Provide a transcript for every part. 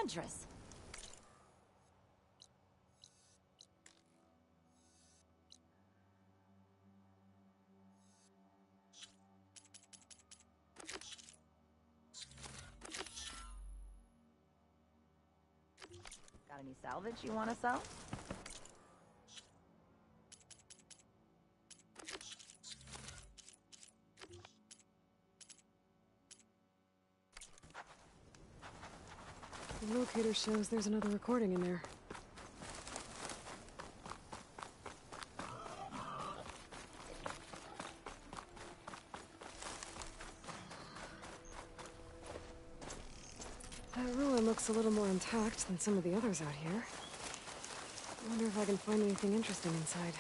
Huntress. Got any salvage you want to sell? The locator shows there's another recording in there. That ruin looks a little more intact than some of the others out here. I wonder if I can find anything interesting inside.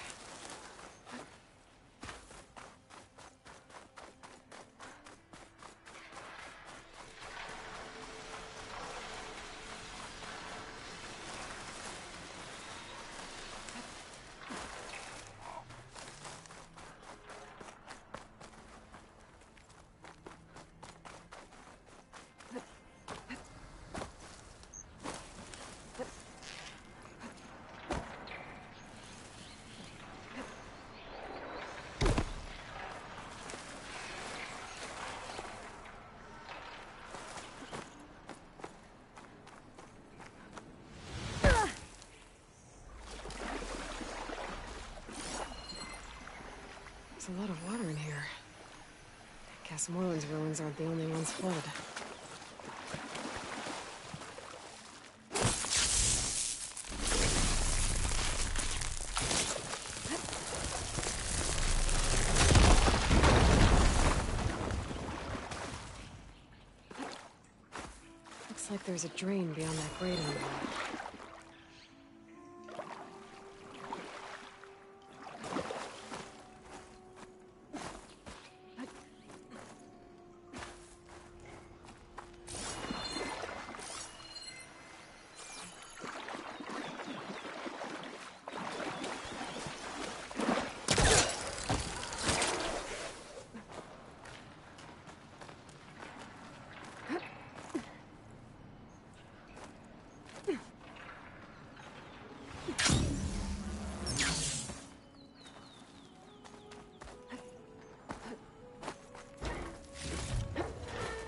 There's a lot of water in here. Guess Moreland's ruins aren't the only ones flooded. Looks like there's a drain beyond that grate in the wall.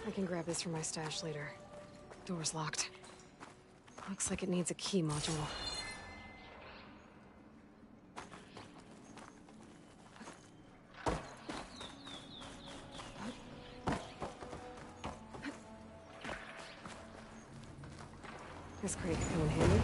I can grab this from my stash later. Door's locked. Looks like it needs a key module. This crate could come in handy.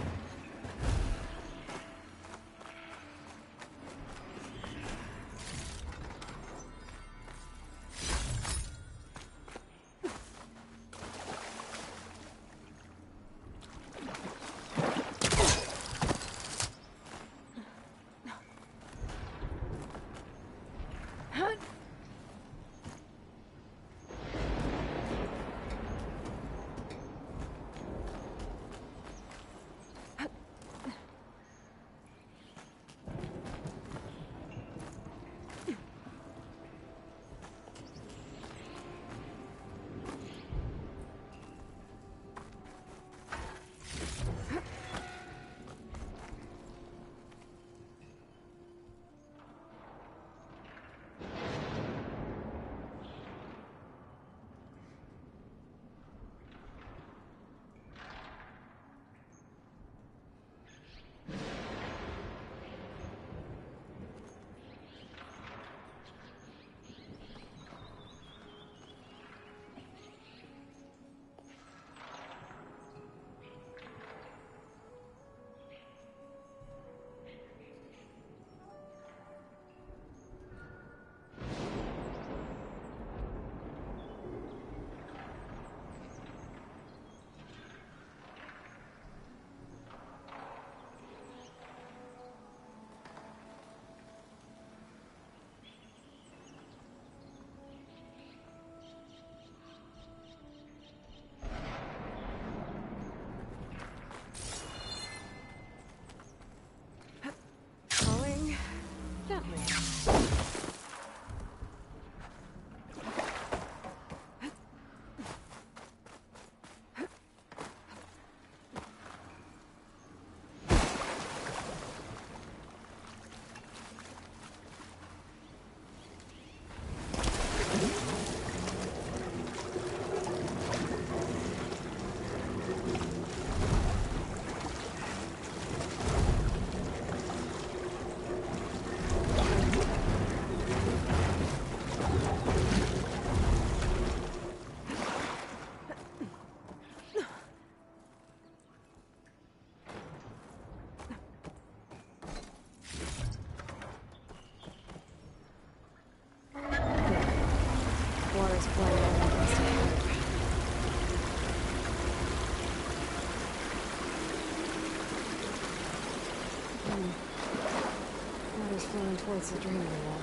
Water's flowing out of the cave. Water's flowing towards the draining wall.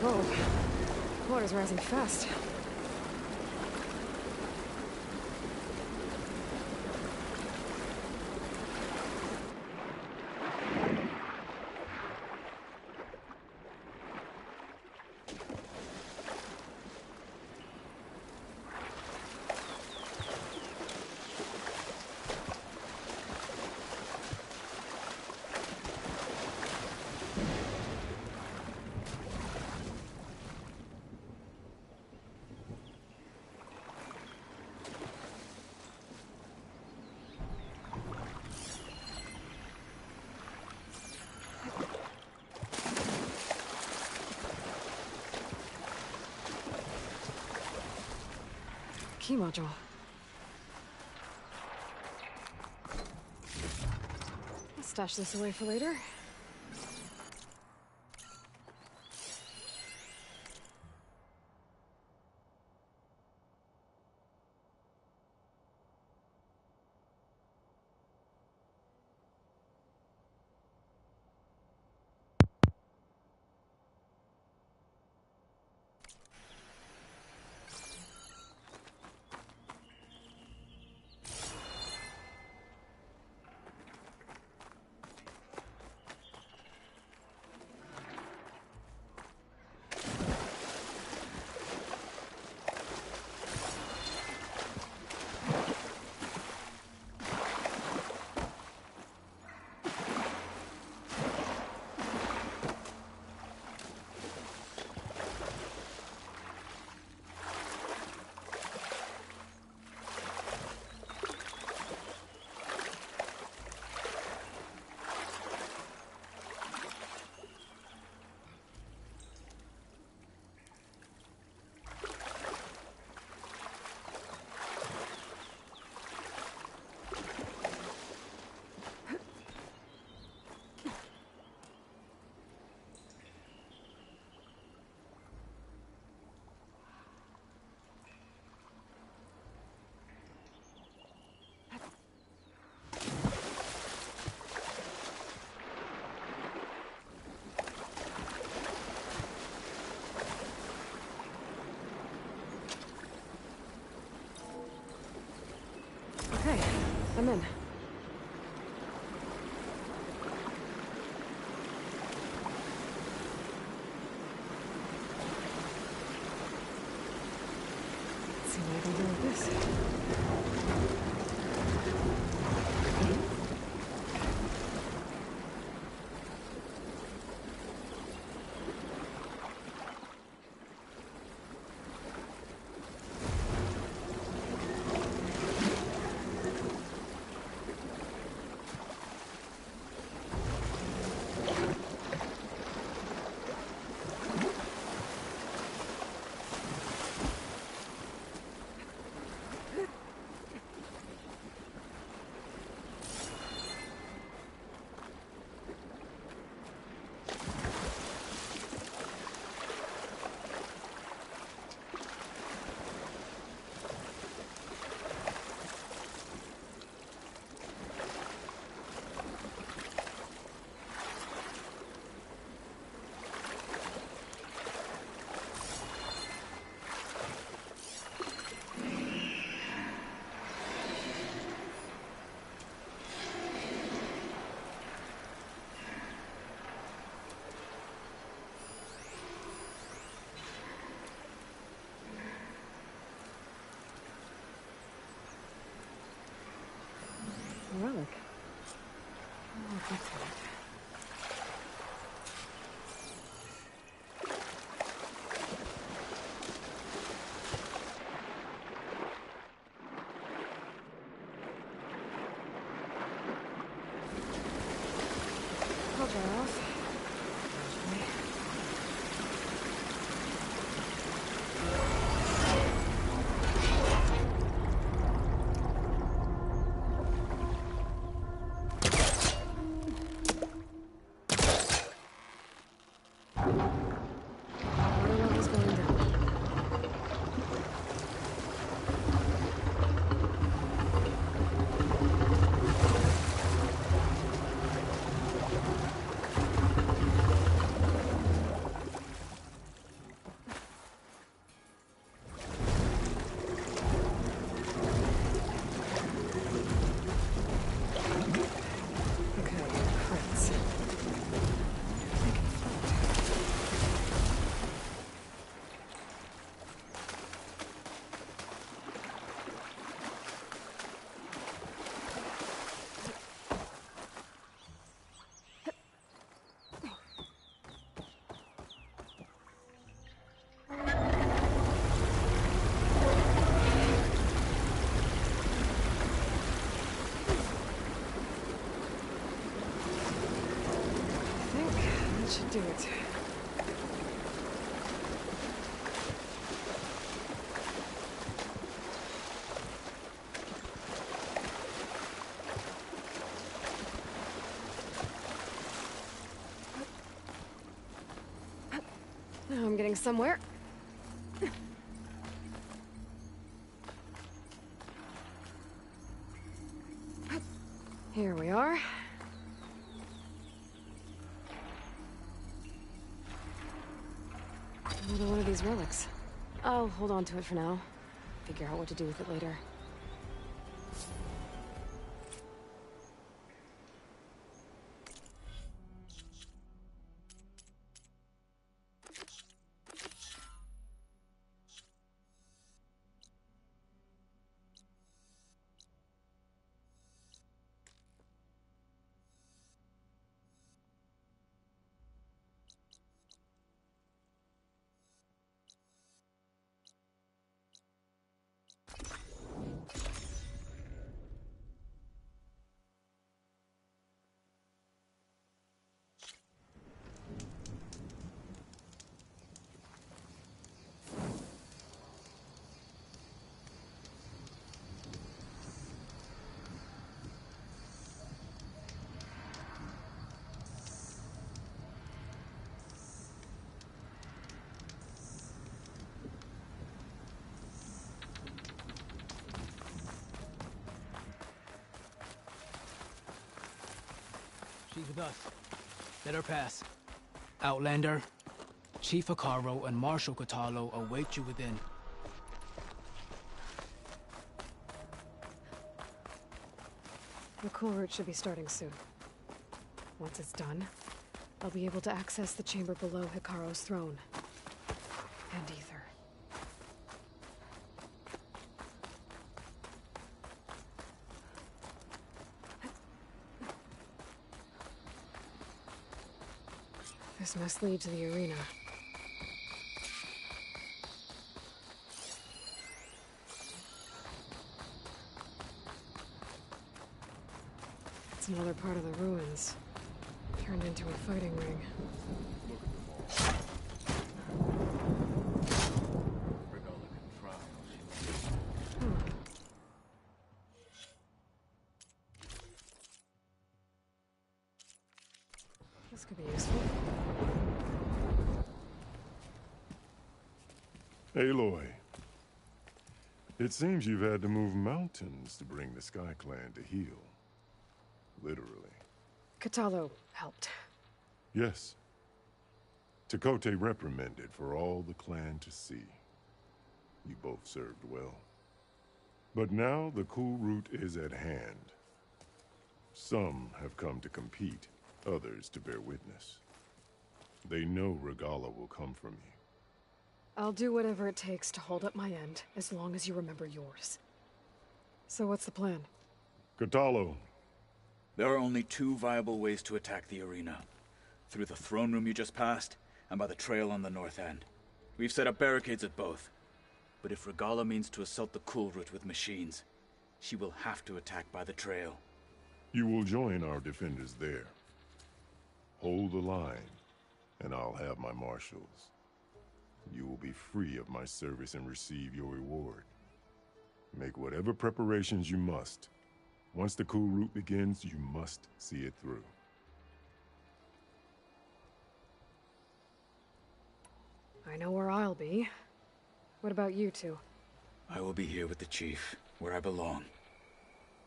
Whoa. Water's rising fast. Key module. I'll stash this away for later. Okay, I'm in. Let's see what I can do with this. Relic. Oh, look into it. I'll dry off. should do it. Now I'm getting somewhere. Here we are. Another one of these relics. I'll hold on to it for now. Figure out what to do with it later. She's with us. Let her pass. Outlander, Chief Hekarro and Marshal Kotallo await you within. The cool route should be starting soon. Once it's done, I'll be able to access the chamber below Hekarro's throne. And Ether. This must lead to the arena. It's another part of the ruins, turned into a fighting ring. This could be useful. Aloy, it seems you've had to move mountains to bring the Sky Clan to heel. Literally. Kotallo helped. Yes. Tekotteh reprimanded for all the clan to see. You both served well. But now the cool route is at hand. Some have come to compete, others to bear witness. They know Regalla will come from you. I'll do whatever it takes to hold up my end, as long as you remember yours. So what's the plan? Kotallo. There are only two viable ways to attack the arena. Through the throne room you just passed, and by the trail on the north end. We've set up barricades at both. But if Regalla means to assault the cool route with machines, she will have to attack by the trail. You will join our defenders there. Hold the line, and I'll have my marshals. You will be free of my service and receive your reward. Make whatever preparations you must. Once the cool route begins, you must see it through. I know where I'll be. What about you two? I will be here with the chief, where I belong.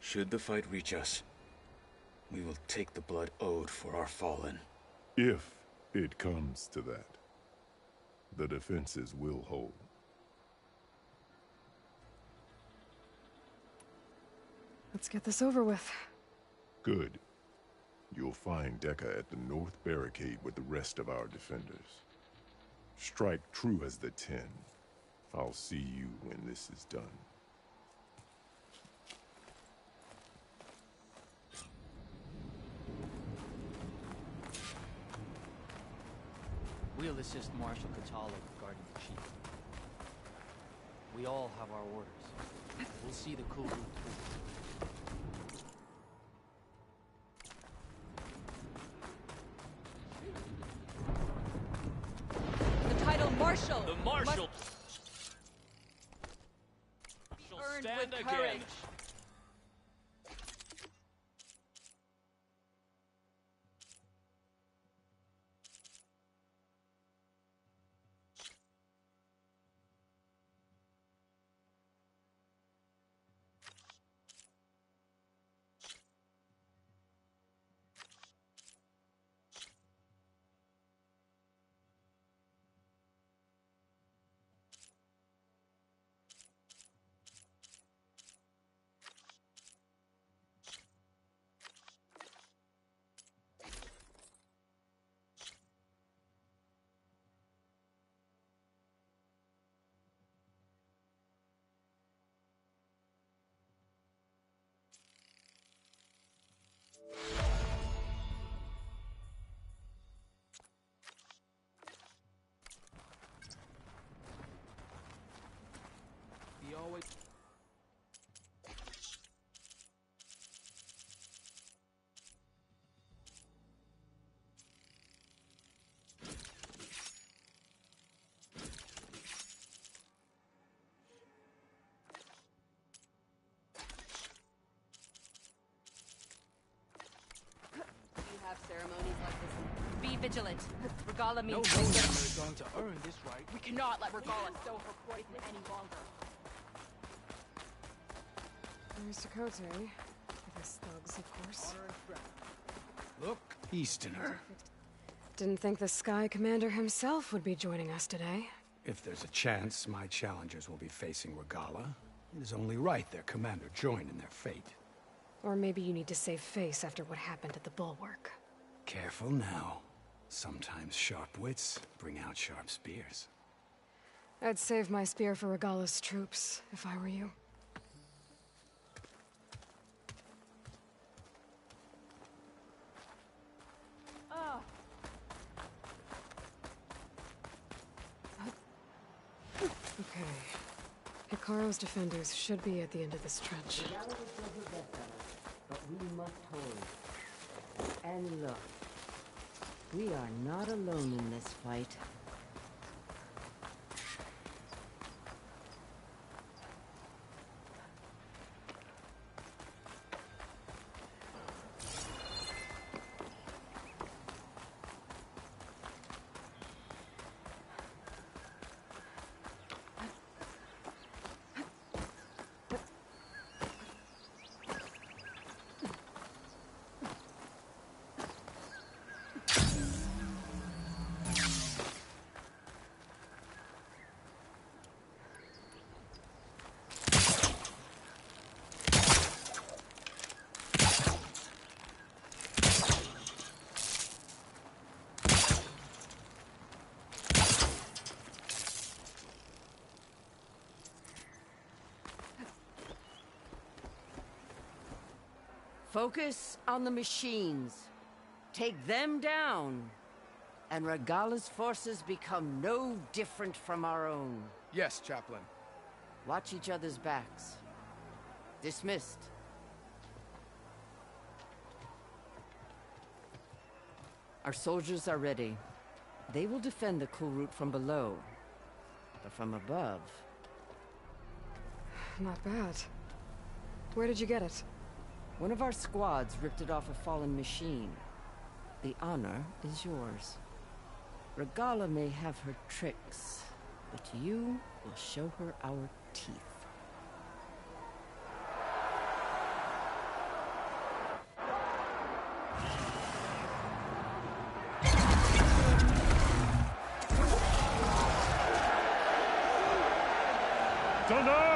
Should the fight reach us, we will take the blood owed for our fallen. If it comes to that, the defenses will hold. Let's get this over with. Good. You'll find Dekka at the north barricade with the rest of our defenders. Strike true as the 10. I'll see you when this is done. We'll assist Marshal Kotallo guarding the chief. We all have our orders. We'll see the cool route through. Marshal! The Marshal shall Earned stand with again. courage. He always... You have ceremonies like this. Be vigilant. Regala No means Lowlander is going to earn this right. we cannot let Regala sow her poison any longer. There's Tekote. With his thugs, of course. Look, Easterner. Didn't think the Sky Commander himself would be joining us today. If there's a chance my challengers will be facing Regala, it is only right their commander join in their fate. Or maybe you need to save face after what happened at the Bulwark. Careful now. Sometimes sharp wits bring out sharp spears. I'd save my spear for Regala's troops, if I were you. Okay. Hikaro's defenders should be at the end of this trench. But we must hold. And look, we are not alone in this fight. Focus on the machines. Take them down. And Regala's forces become no different from our own. Yes, Chaplain. Watch each other's backs. Dismissed. Our soldiers are ready. They will defend the Kulrut from below. But from above... Not bad. Where did you get it? One of our squads ripped it off a fallen machine. The honor is yours. Regala may have her tricks, but you will show her our teeth. Dana!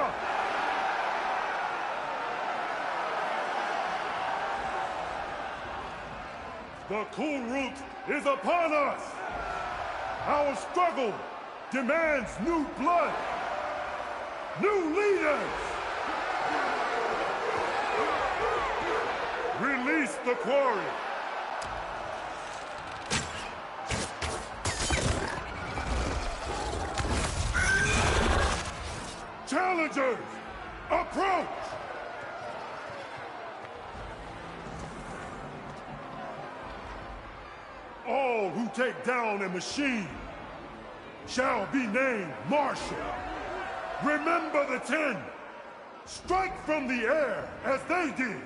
The Kulrut is upon us! Our struggle demands new blood! New leaders! Release the quarry! Challengers, approach! All who take down a machine shall be named Marshal. Remember the 10. Strike from the air as they did,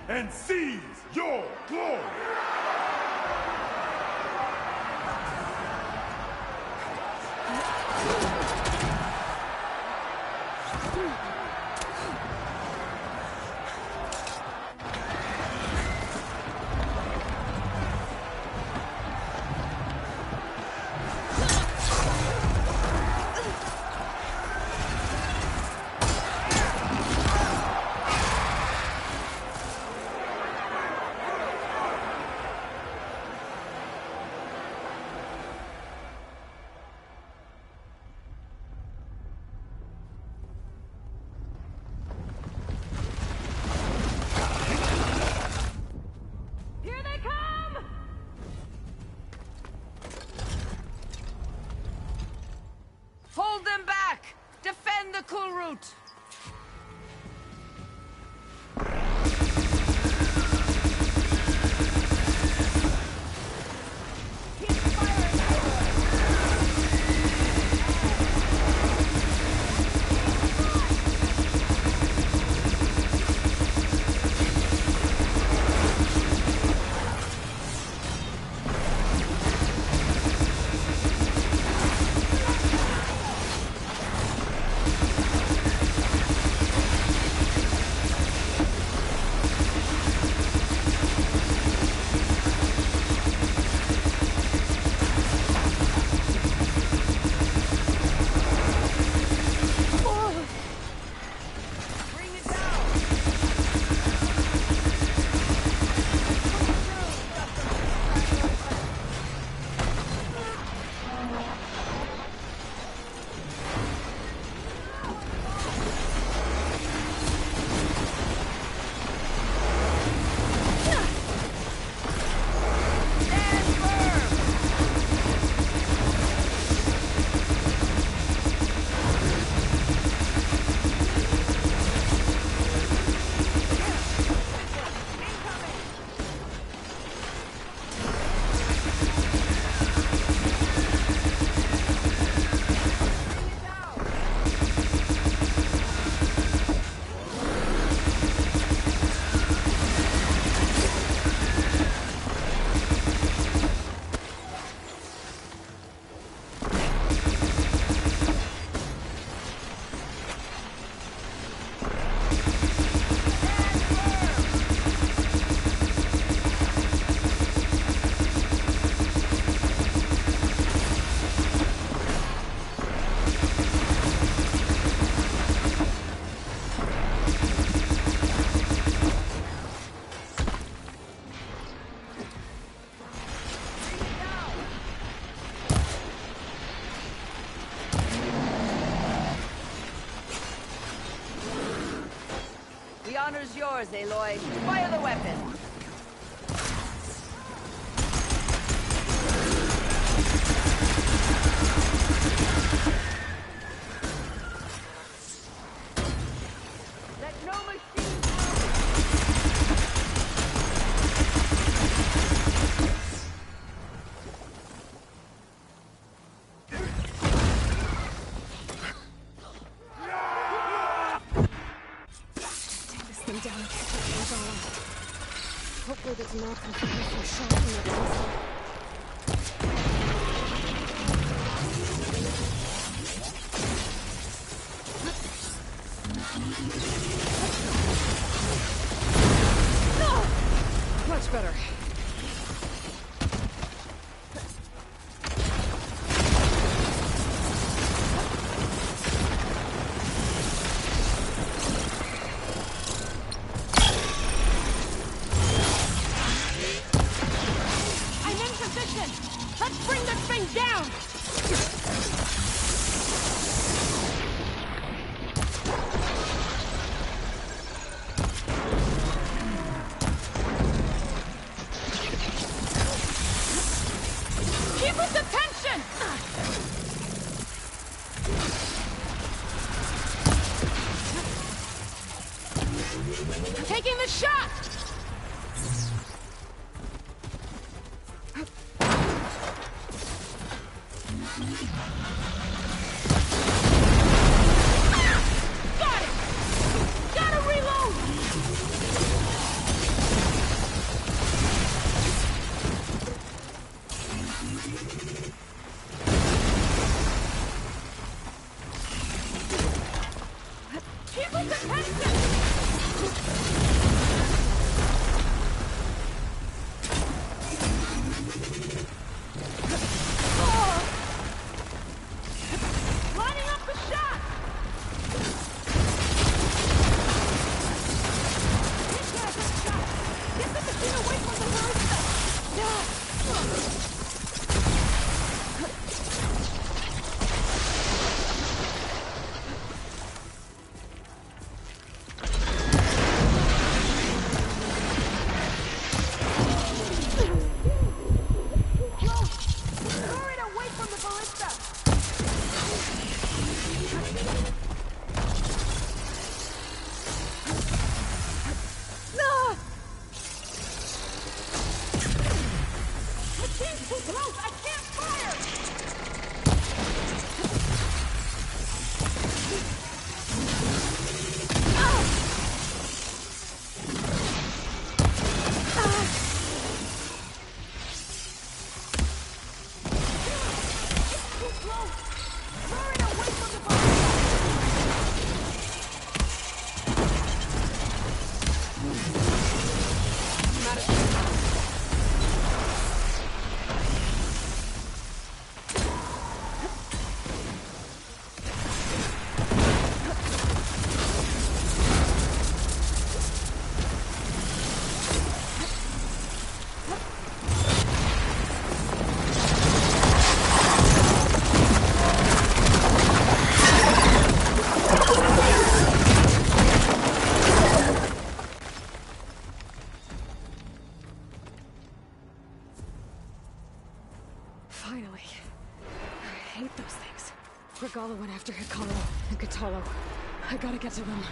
and seize your glory. Hold them back! Defend the Kulrut! The honor's yours, Aloy. Fire the weapon! Let no machine Down and catch up with Zala. Hopefully there's not completely from shot from the inside. Much better. Let's bring this thing down! Keep his attention! Taking the shot! Got it! Gotta reload! Keep us attention! Lining up the shot! Get the machine away from the barista! Throw it away from the barista! No! Machine's too close! I can't fire! Too close! Throw it away from the barista! Finally. I hate those things. Regala went after Hikaru and Kotallo. I gotta get to them.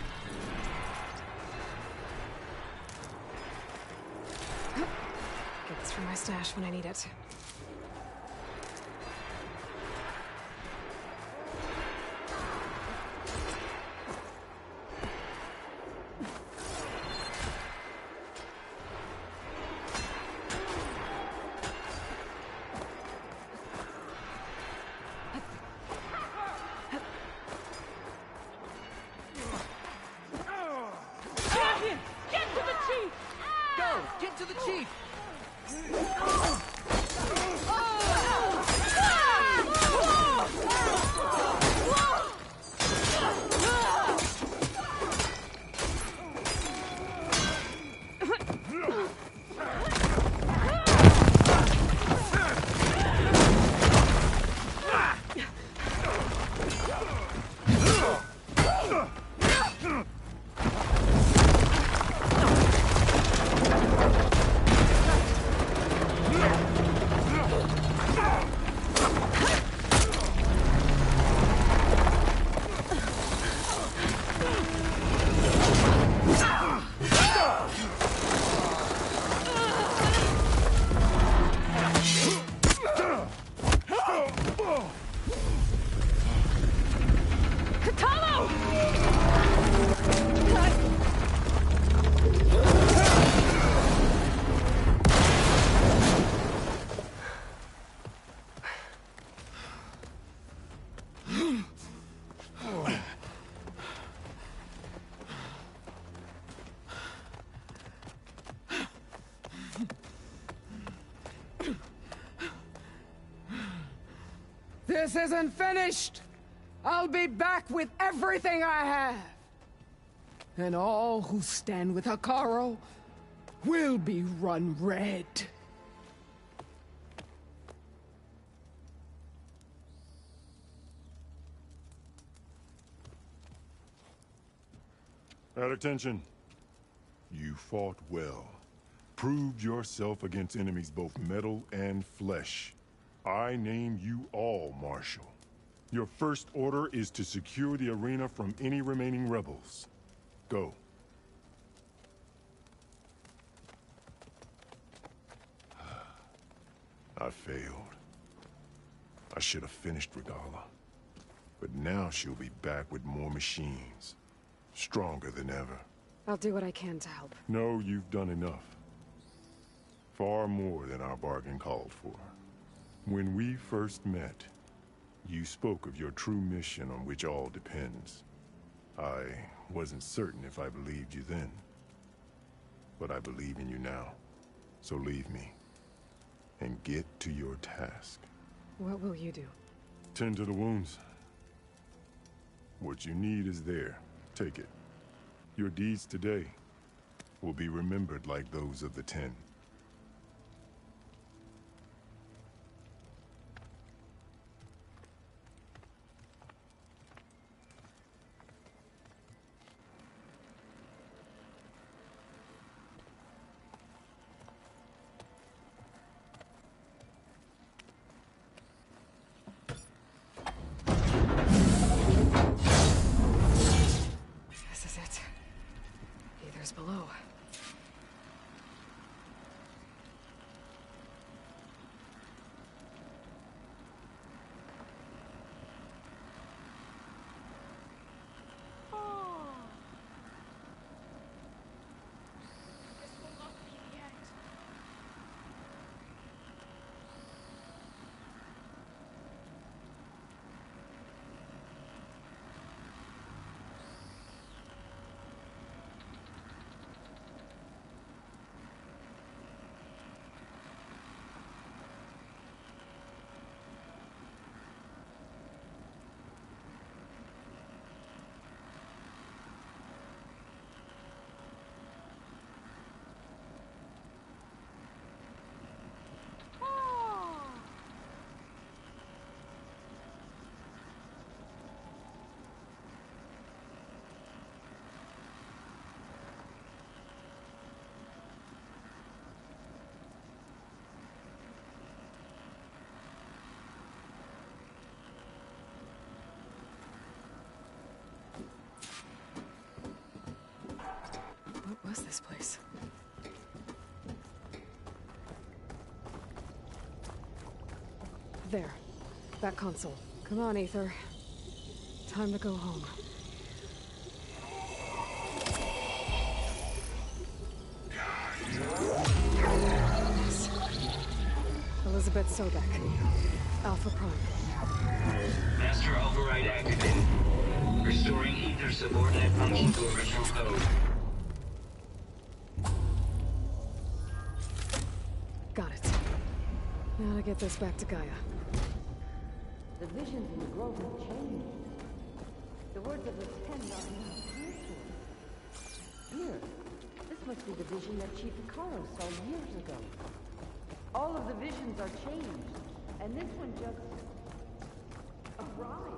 Get this from my stash when I need it. Champion! Get to the chief! Go! Get to the chief! This isn't finished! I'll be back with everything I have! And all who stand with Hekarro will be run red. At attention. You fought well. Proved yourself against enemies both metal and flesh. I name you all Marshal. Your first order is to secure the arena from any remaining rebels. Go. I failed. I should have finished Regala. But now she'll be back with more machines. Stronger than ever. I'll do what I can to help. No, you've done enough. Far more than our bargain called for. When we first met, you spoke of your true mission on which all depends. I wasn't certain if I believed you then. But I believe in you now. So leave me. And get to your task. What will you do? Tend to the wounds. What you need is there. Take it. Your deeds today will be remembered like those of the 10. This is it. Aether's below. What was this place? There. That console. Come on, Aether. Time to go home. Elizabeth Sobek. Alpha Prime. Master override activated. Restoring Aether subordinate function to original code. Got it. Now to get this back to Gaia. The visions in the grove have changed. The words of the 10 are now spiritual. Here, this must be the vision that Chief Hekarro saw years ago. All of the visions are changed, and this one just arrived.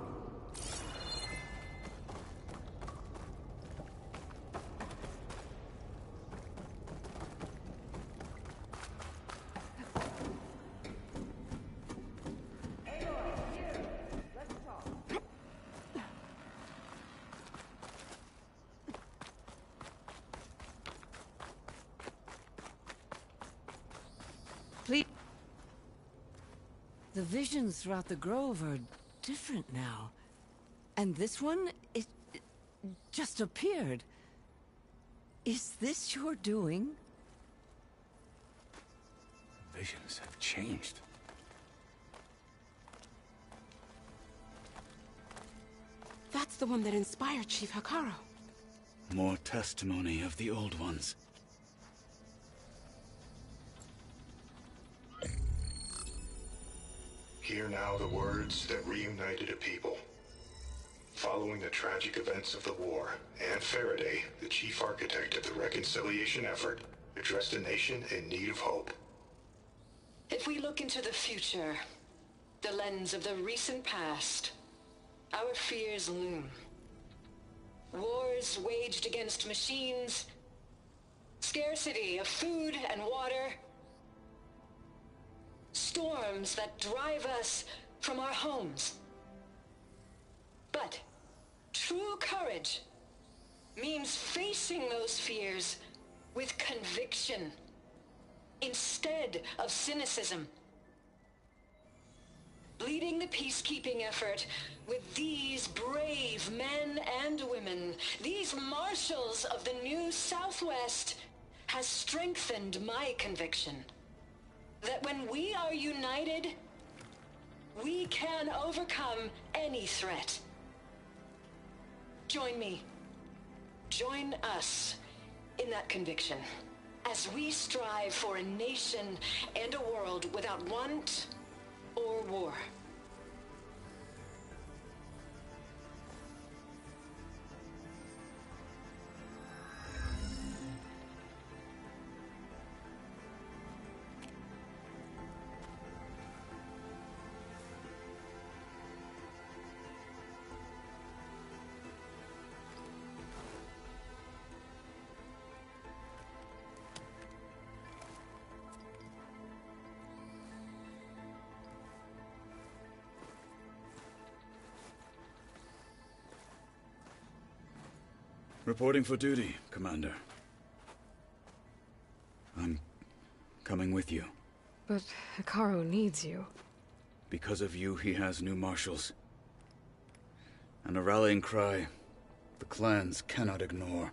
Please. The visions throughout the grove are different now. And this one, it just appeared. Is this your doing? Visions have changed. That's the one that inspired Chief Hekarro. More testimony of the old ones. Hear now the words that reunited a people. Following the tragic events of the war, Anne Faraday, the chief architect of the reconciliation effort, addressed a nation in need of hope. If we look into the future, the lens of the recent past, our fears loom. Wars waged against machines, scarcity of food and water, storms that drive us from our homes. But true courage means facing those fears with conviction instead of cynicism. leading the peacekeeping effort with these brave men and women, these marshals of the new Southwest, has strengthened my conviction that when we are united, we can overcome any threat. Join me. Join us in that conviction as we strive for a nation and a world without want or war. Reporting for duty, Commander. I'm coming with you. But Hekarro needs you. Because of you, he has new marshals. And a rallying cry the clans cannot ignore.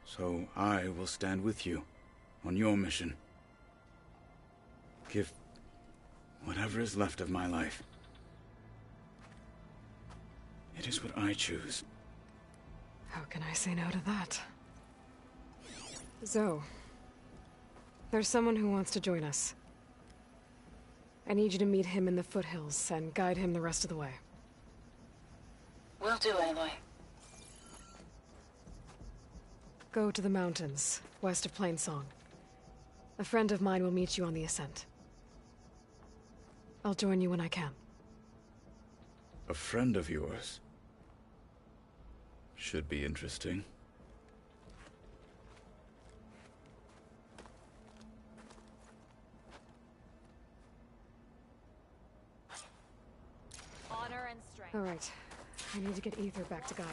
So I will stand with you on your mission. Give whatever is left of my life. It is what I choose. How can I say no to that? Zoe, there's someone who wants to join us. I need you to meet him in the foothills and guide him the rest of the way. Will do, Aloy. Go to the mountains, west of Plainsong. A friend of mine will meet you on the ascent. I'll join you when I can. A friend of yours? Should be interesting. Honor and strength. All right. I need to get Ether back to Gaia.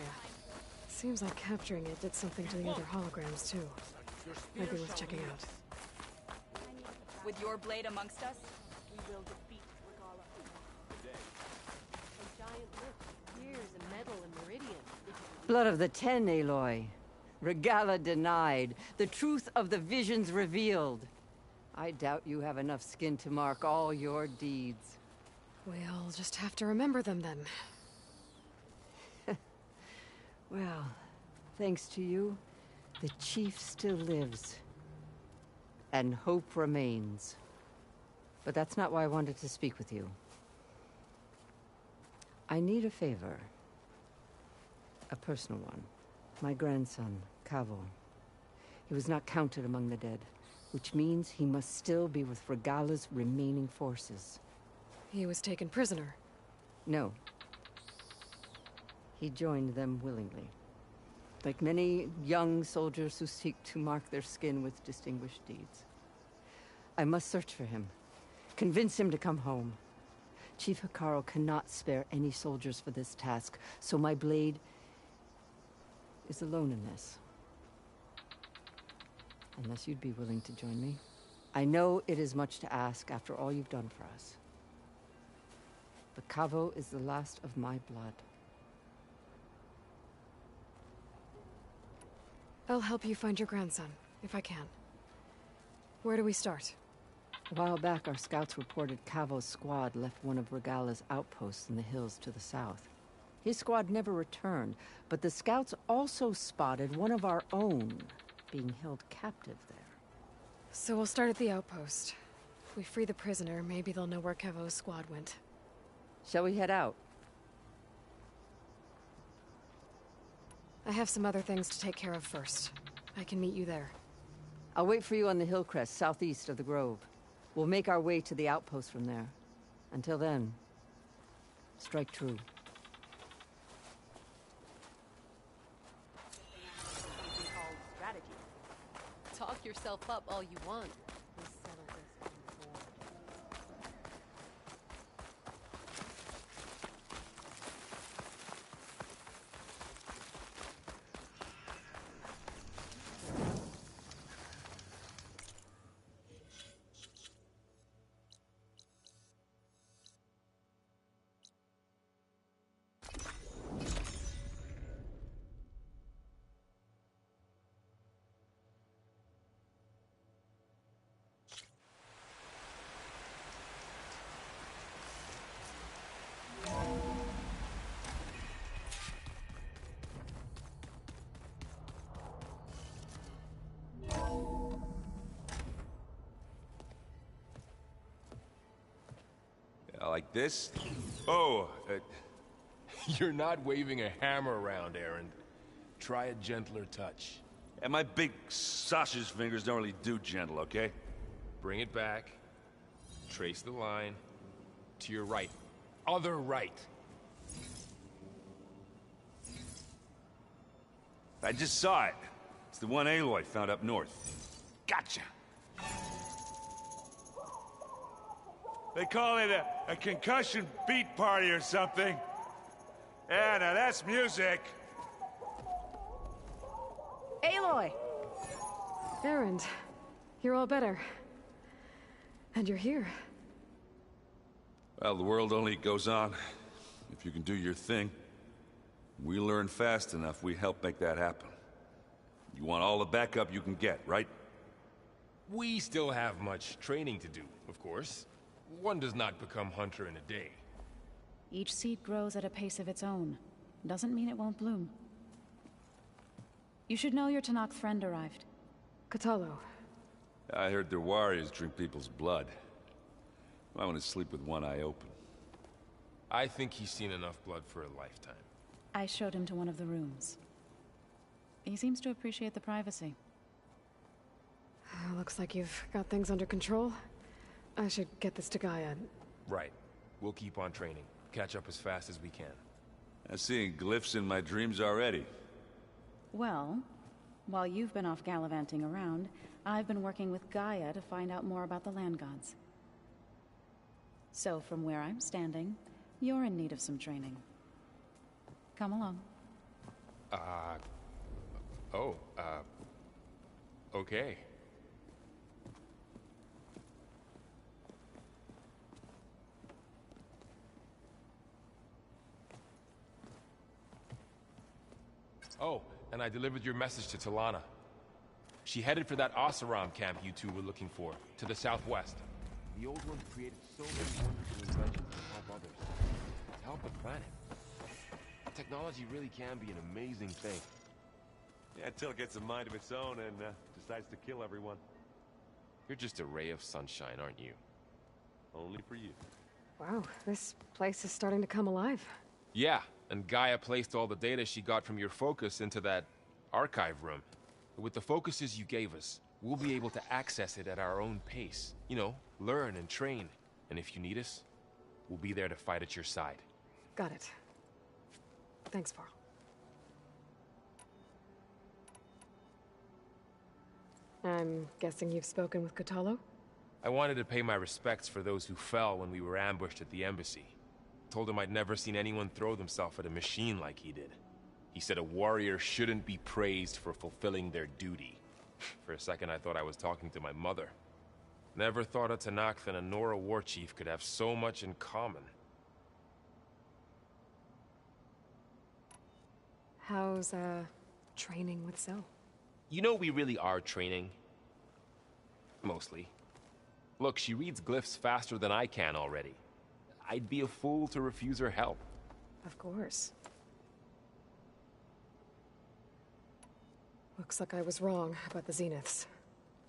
Seems like capturing it did something to the other holograms, too. Maybe worth checking out. With your blade amongst us, we will defeat Regalla. A giant lift. Here's a medal in Meridian. Blood of the Ten, Aloy. Regalla denied. The truth of the visions revealed. I doubt you have enough skin to mark all your deeds. We'll just have to remember them then. Well, thanks to you, the Chief still lives. And hope remains. But that's not why I wanted to speak with you. I need a favor. A personal one. My grandson, Kavo. He was not counted among the dead, which means he must still be with Regalla's remaining forces. He was taken prisoner? No. He joined them willingly. Like many young soldiers who seek to mark their skin with distinguished deeds. I must search for him. Convince him to come home. Chief Hekarro cannot spare any soldiers for this task, so my blade is alone in this. Unless you'd be willing to join me. I know it is much to ask after all you've done for us. But Kavo is the last of my blood. I'll help you find your grandson, if I can. Where do we start? A while back, our scouts reported Kavo's squad left one of Regalla's outposts in the hills to the south. His squad never returned, but the scouts also spotted one of our own being held captive there. So we'll start at the outpost. If we free the prisoner, maybe they'll know where Kavo's squad went. Shall we head out? I have some other things to take care of first. I can meet you there. I'll wait for you on the hill crest southeast of the grove. We'll make our way to the outpost from there. Until then, strike true. Talk yourself up all you want. Like this? Oh, You're not waving a hammer around, Aaron. Try a gentler touch. and my big sausage fingers don't really do gentle, okay? Bring it back. Trace the line. To your right. Other right. I just saw it. It's the one Aloy found up north. Gotcha! They call it a concussion beat party or something. Yeah, now that's music. Aloy! Erend, you're all better. And you're here. Well, the world only goes on if you can do your thing. We learn fast enough, we help make that happen. You want all the backup you can get, right? We still have much training to do, of course. One does not become hunter in a day. Each seed grows at a pace of its own. Doesn't mean it won't bloom. You should know your Tenakth friend arrived. Kotallo. I heard their warriors drink people's blood. I want to sleep with one eye open. I think he's seen enough blood for a lifetime. I showed him to one of the rooms. He seems to appreciate the privacy. Looks like you've got things under control. I should get this to Gaia. Right. We'll keep on training. Catch up as fast as we can. I'm seeing glyphs in my dreams already. Well, while you've been off gallivanting around, I've been working with Gaia to find out more about the land gods. So from where I'm standing, you're in need of some training. Come along. Okay. Oh, and I delivered your message to Talana. She headed for that Oseram camp you two were looking for, to the southwest. The old ones created so many wonderful inventions to help others. To help the planet. Technology really can be an amazing thing. Yeah, until it gets a mind of its own and decides to kill everyone. You're just a ray of sunshine, aren't you? Only for you. Wow, this place is starting to come alive. Yeah, and Gaia placed all the data she got from your focus into that archive room. With the focuses you gave us, we'll be able to access it at our own pace. You know, learn and train. And if you need us, we'll be there to fight at your side. Got it. Thanks, Varl. I'm guessing you've spoken with Kotallo? I wanted to pay my respects for those who fell when we were ambushed at the embassy. Told him I'd never seen anyone throw themselves at a machine like he did. He said a warrior shouldn't be praised for fulfilling their duty. For a second I thought I was talking to my mother. Never thought a Tenakth and a Nora war chief could have so much in common. How's, training with Zoe? You know we really are training. Mostly. Look, she reads glyphs faster than I can already. I'd be a fool to refuse her help. Of course. Looks like I was wrong about the Zeniths.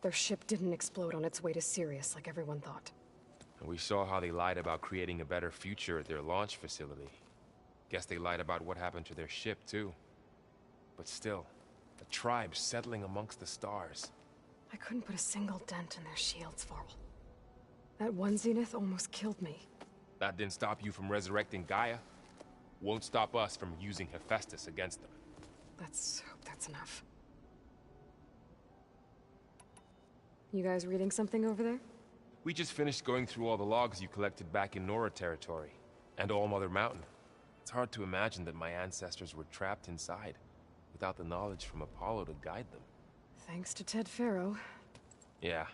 Their ship didn't explode on its way to Sirius like everyone thought. And we saw how they lied about creating a better future at their launch facility. Guess they lied about what happened to their ship, too. But still, a tribe settling amongst the stars. I couldn't put a single dent in their shields, Varl. That one Zenith almost killed me. That didn't stop you from resurrecting Gaia. Won't stop us from using Hephaestus against them. Let's hope that's enough. You guys reading something over there? We just finished going through all the logs you collected back in Nora territory, and All Mother Mountain. It's hard to imagine that my ancestors were trapped inside, without the knowledge from Apollo to guide them. Thanks to Ted Faro. Yeah.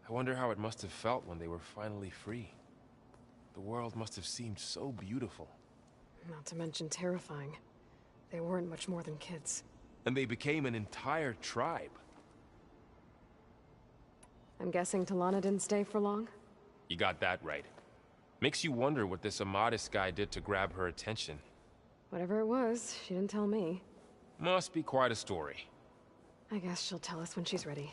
I wonder how it must have felt when they were finally free. The world must have seemed so beautiful. Not to mention terrifying. They weren't much more than kids. And they became an entire tribe. I'm guessing Talana didn't stay for long? You got that right. Makes you wonder what this Amadis guy did to grab her attention. Whatever it was, she didn't tell me. Must be quite a story. I guess she'll tell us when she's ready.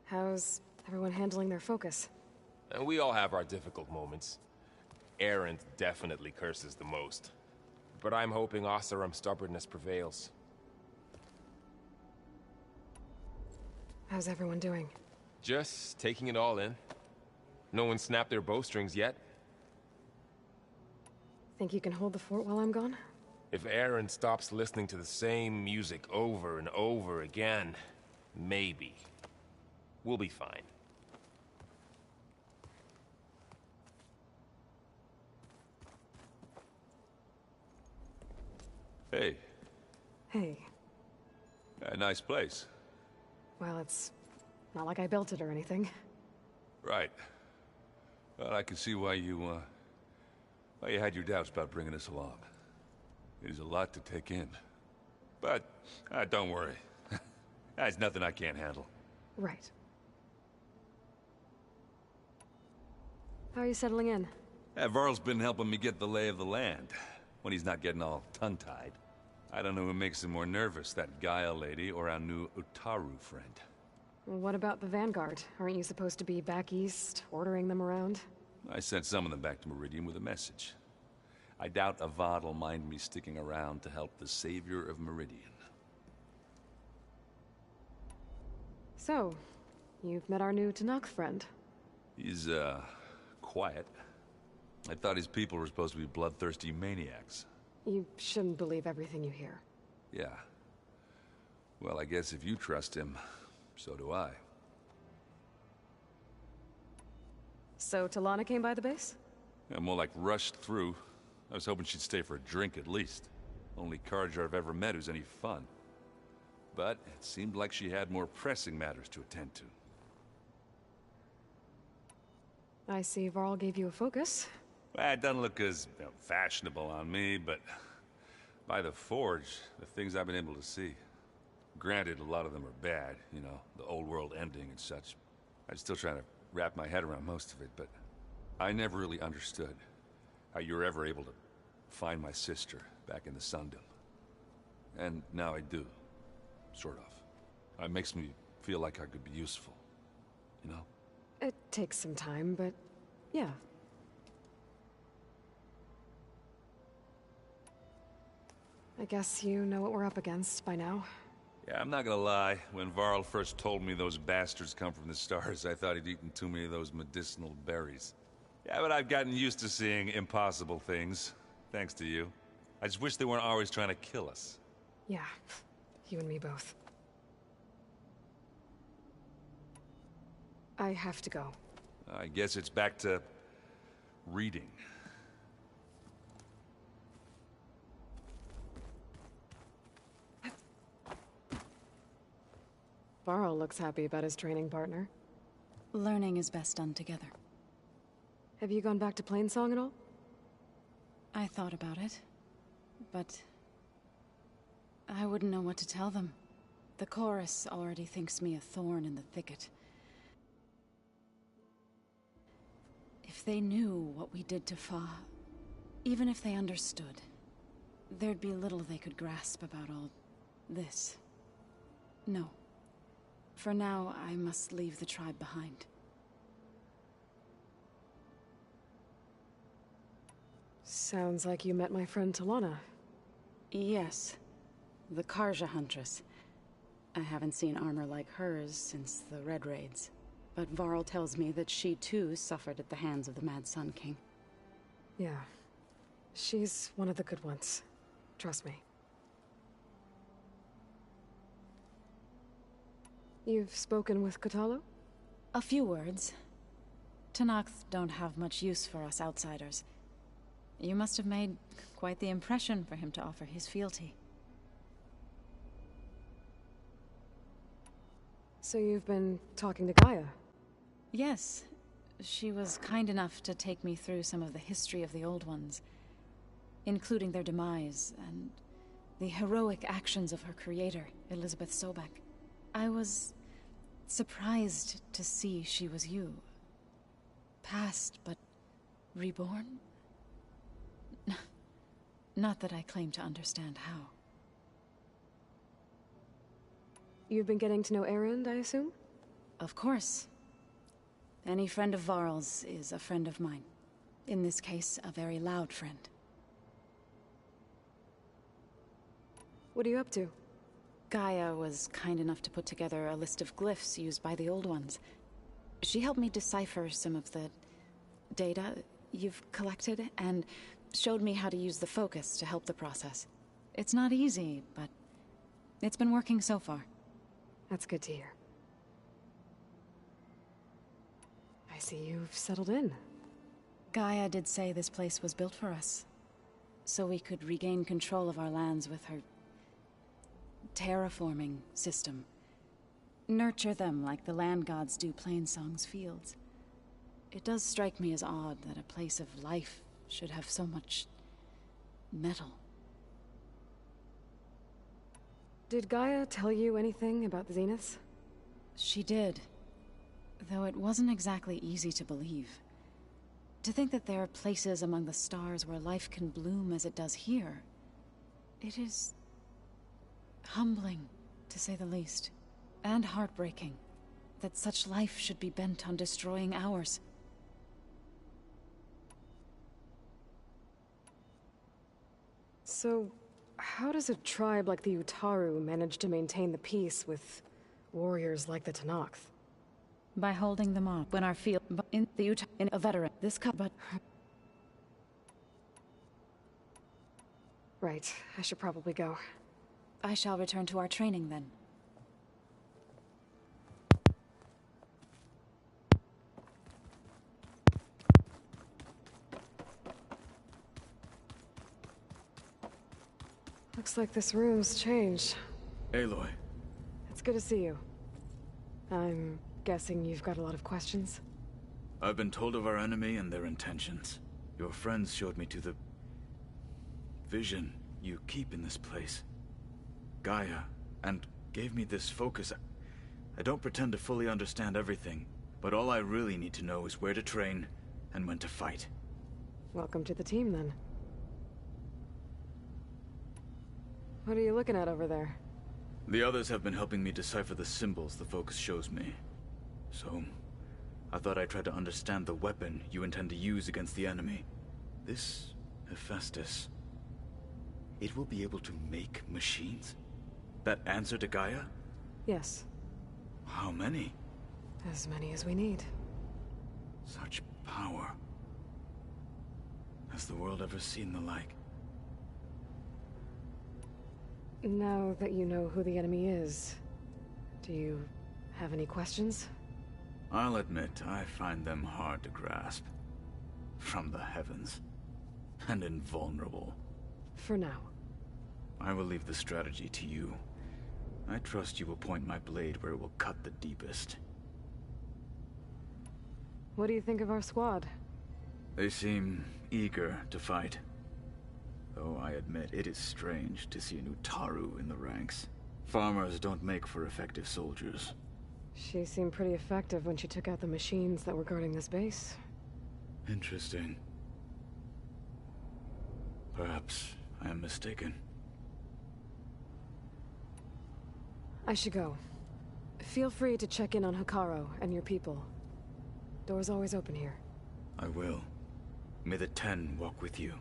How's Everyone handling their focus. And we all have our difficult moments. Erend definitely curses the most. But I'm hoping Oseram's stubbornness prevails. How's everyone doing? Just taking it all in. No one snapped their bowstrings yet. Think you can hold the fort while I'm gone? If Erend stops listening to the same music over and over again, maybe. We'll be fine. Hey. Hey. A nice place. Well, it's not like I built it or anything. Right. Well, I can see why you had your doubts about bringing us along. It is a lot to take in. But, don't worry. There's nothing I can't handle. Right. How are you settling in? Varl's been helping me get the lay of the land, when he's not getting all tongue-tied. I don't know who makes him more nervous, that Gaia lady or our new Utaru friend. What about the Vanguard? Aren't you supposed to be back east, ordering them around? I sent some of them back to Meridian with a message. I doubt Avad will mind me sticking around to help the savior of Meridian. So, you've met our new Tenakth friend. He's, quiet. I thought his people were supposed to be bloodthirsty maniacs. You shouldn't believe everything you hear. Yeah. Well, I guess if you trust him, so do I. So, Talana came by the base? Yeah, more like rushed through. I was hoping she'd stay for a drink at least. Only Carja I've ever met who's any fun. But it seemed like she had more pressing matters to attend to. I see Varl gave you a focus. Well, it doesn't look as fashionable on me, but by the Forge, the things I've been able to see. Granted, a lot of them are bad, you know, the old world ending and such. I'm still trying to wrap my head around most of it, but I never really understood how you were ever able to find my sister back in the Sundom. And now I do, sort of. It makes me feel like I could be useful, you know? It takes some time, but yeah. I guess you know what we're up against by now. Yeah, I'm not gonna lie. When Varl first told me those bastards come from the stars, I thought he'd eaten too many of those medicinal berries. Yeah, but I've gotten used to seeing impossible things, thanks to you. I just wish they weren't always trying to kill us. Yeah, you and me both. I have to go. I guess it's back to reading. Varl looks happy about his training partner. Learning is best done together. Have you gone back to Plainsong at all? I thought about it, but I wouldn't know what to tell them. The chorus already thinks me a thorn in the thicket. If they knew what we did to Fa, even if they understood, there'd be little they could grasp about all this. No. For now, I must leave the tribe behind. Sounds like you met my friend Talana. Yes. The Carja Huntress. I haven't seen armor like hers since the Red Raids. But Varl tells me that she too suffered at the hands of the Mad Sun King. Yeah. She's one of the good ones. Trust me. You've spoken with Kotallo? A few words. Tenakth don't have much use for us outsiders. You must have made quite the impression for him to offer his fealty. So you've been talking to Gaia? Yes. She was kind enough to take me through some of the history of the Old Ones, including their demise and the heroic actions of her creator, Elizabeth Sobek. I was surprised to see she was you. Past, but reborn? Not that I claim to understand how. You've been getting to know Erend, I assume? Of course. Any friend of Varl's is a friend of mine. In this case, a very loud friend. What are you up to? Gaia was kind enough to put together a list of glyphs used by the Old Ones. She helped me decipher some of the data you've collected, and showed me how to use the focus to help the process. It's not easy, but it's been working so far. That's good to hear. I see you've settled in. Gaia did say this place was built for us, so we could regain control of our lands with her terraforming system. Nurture them like the land gods do Plainsong's fields. It does strike me as odd that a place of life should have so much metal. Did Gaia tell you anything about the Zeniths? She did, though it wasn't exactly easy to believe. To think that there are places among the stars where life can bloom as it does here, it is humbling, to say the least, and heartbreaking, that such life should be bent on destroying ours. So, how does a tribe like the Utaru manage to maintain the peace with warriors like the Tenakth? By holding them off when our field in the Utah in a veteran. This but right, I should probably go. I shall return to our training then. Looks like this room's changed. Aloy. It's good to see you. I'm guessing you've got a lot of questions? I've been told of our enemy and their intentions. Your friends showed me to the vision you keep in this place. Gaia, and gave me this focus. I don't pretend to fully understand everything, but all I really need to know is where to train and when to fight. Welcome to the team, then. What are you looking at over there? The others have been helping me decipher the symbols the focus shows me. So, I thought I'd try to understand the weapon you intend to use against the enemy. This Hephaestus, it will be able to make machines? That answer to Gaia? Yes. How many? As many as we need. Such power. Has the world ever seen the like? Now that you know who the enemy is, do you have any questions? I'll admit, I find them hard to grasp. From the heavens. And invulnerable. For now. I will leave the strategy to you. I trust you will point my blade where it will cut the deepest. What do you think of our squad? They seem eager to fight. Though I admit it is strange to see an Utaru in the ranks. Farmers don't make for effective soldiers. She seemed pretty effective when she took out the machines that were guarding this base. Interesting. Perhaps I am mistaken. I should go. Feel free to check in on Hekarro and your people. Door's always open here. I will. May the Ten walk with you.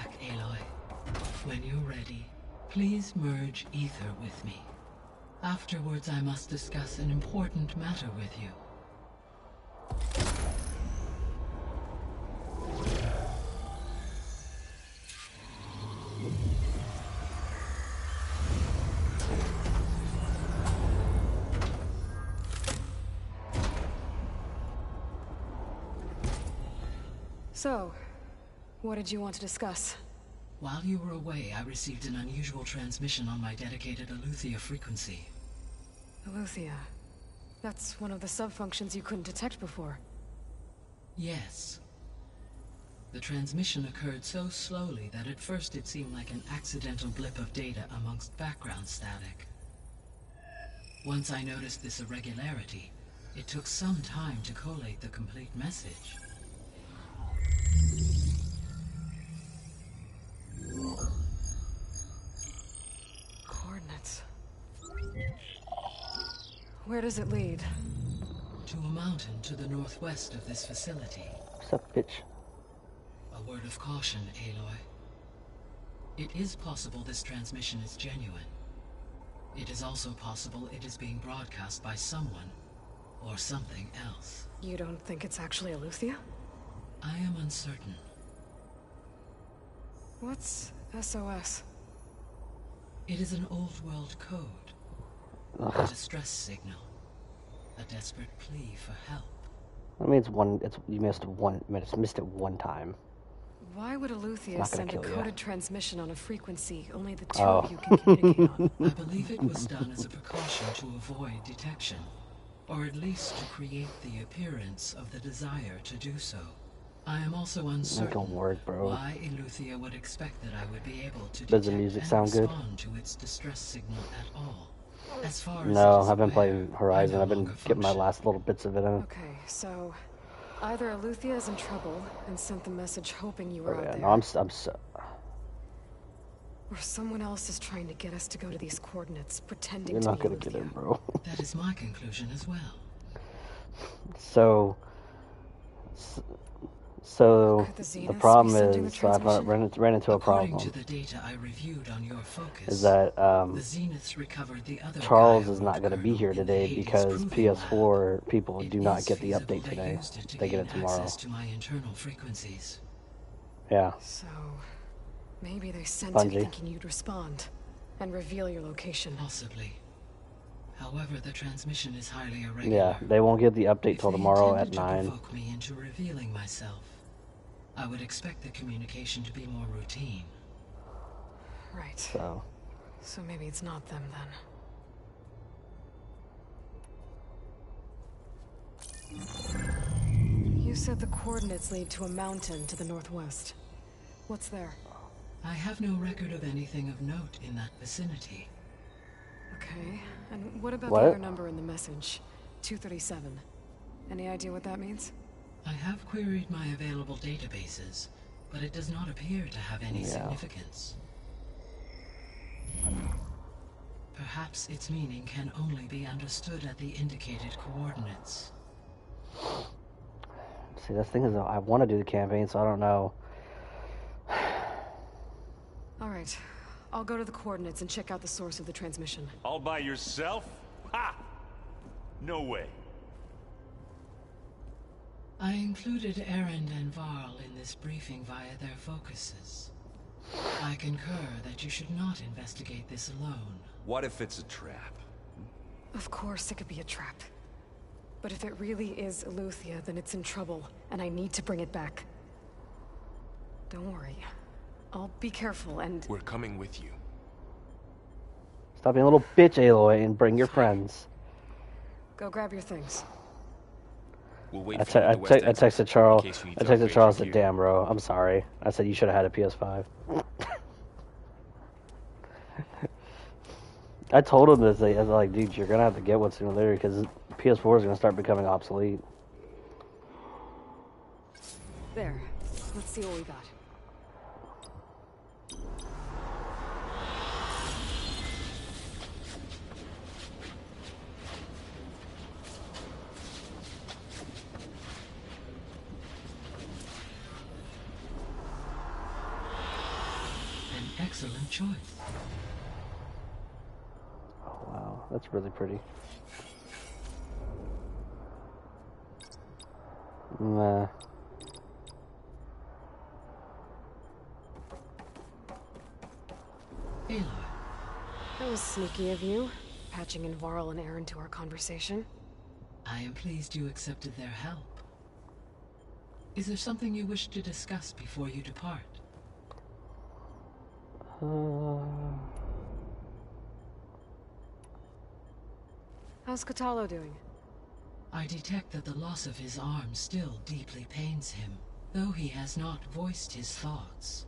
back, Aloy. When you're ready, please merge ether with me. Afterwards, I must discuss an important matter with you. So, what did you want to discuss? While you were away, I received an unusual transmission on my dedicated Eleuthia frequency. Eleuthia. That's one of the sub-functions you couldn't detect before. Yes. The transmission occurred so slowly that at first it seemed like an accidental blip of data amongst background static. Once I noticed this irregularity, it took some time to collate the complete message. Coordinates. Where does it lead? To a mountain to the northwest of this facility. What's up, bitch? A word of caution, Aloy. It is possible this transmission is genuine. It is also possible it is being broadcast by someone or something else. You don't think it's actually Eleuthia? I am uncertain. What's SOS? It is an old-world code. A distress signal. A desperate plea for help. I mean, you missed it one time. Why would Eleuthia send a coded transmission on a frequency only the two Oh. of you can communicate on? I believe it was done as a precaution to avoid detection, or at least to create the appearance of the desire to do so. I am also uncertain Don't work, bro. why Eleuthia would expect that I would be able to Does the detect music and sound good? respond to its distress signal at all. As far as No, it is I've been aware, playing Horizon. I I've no been longer getting my function. last little bits of it in. Okay, so either Eleuthia is in trouble and sent the message hoping you were Oh, out yeah, there, no, I'm so... or someone else is trying to get us to go to these coordinates, pretending You're to not be gonna Eleuthia. get in, bro. That is my conclusion as well. So Could the the Zeniths problem be sending the is, so I've transmission? ran into a According problem. to the data I reviewed on your focus, Is that the Zeniths recovered the other Charles Gaia is not root going to be kernel here in the today Hades because Proving Lab. PS4 people do not Is get the feasible update they today. used it to They get gain it tomorrow. access to my internal frequencies. Yeah. So maybe they sent Bungie. it thinking you'd respond and reveal your location. Possibly. However, the transmission is highly irregular. Yeah, they won't get the update till If they tomorrow at intended to 9. provoke me into revealing myself, I would expect the communication to be more routine. Right. So maybe it's not them then. You said the coordinates lead to a mountain to the northwest. What's there? I have no record of anything of note in that vicinity. Okay. And what about What? the other number in the message? 237. Any idea what that means? I have queried my available databases, but it does not appear to have any Yeah. significance. Perhaps its meaning can only be understood at the indicated coordinates. see, the thing is, I want to do the campaign, so I don't know. All right. I'll go to the coordinates and check out the source of the transmission. All by yourself? Ha! No way. I included Erend and Varl in this briefing via their focuses. I concur that you should not investigate this alone. What if it's a trap? Of course it could be a trap. But if it really is Eleuthia, then it's in trouble, and I need to bring it back. Don't worry. I'll be careful and... We're coming with you. Stop being a little bitch, Aloy, and bring your friends. Go grab your things. We'll wait I for you at the west exit texted Charles. in case you need I to texted upgrade Charles. your Said, gear. "Damn, bro, I'm sorry." I said you should have had a PS5. I told him this. I was like, "Dude, you're gonna have to get one sooner or later because PS4 is gonna start becoming obsolete." There. Let's see what we got. excellent choice. Oh, wow. That's really pretty. Nah. Aloy. That was sneaky of you, patching in Varl and Aaron to our conversation. I am pleased you accepted their help. Is there something you wish to discuss before you depart? How's Kotallo doing? I detect that the loss of his arm still deeply pains him, though he has not voiced his thoughts.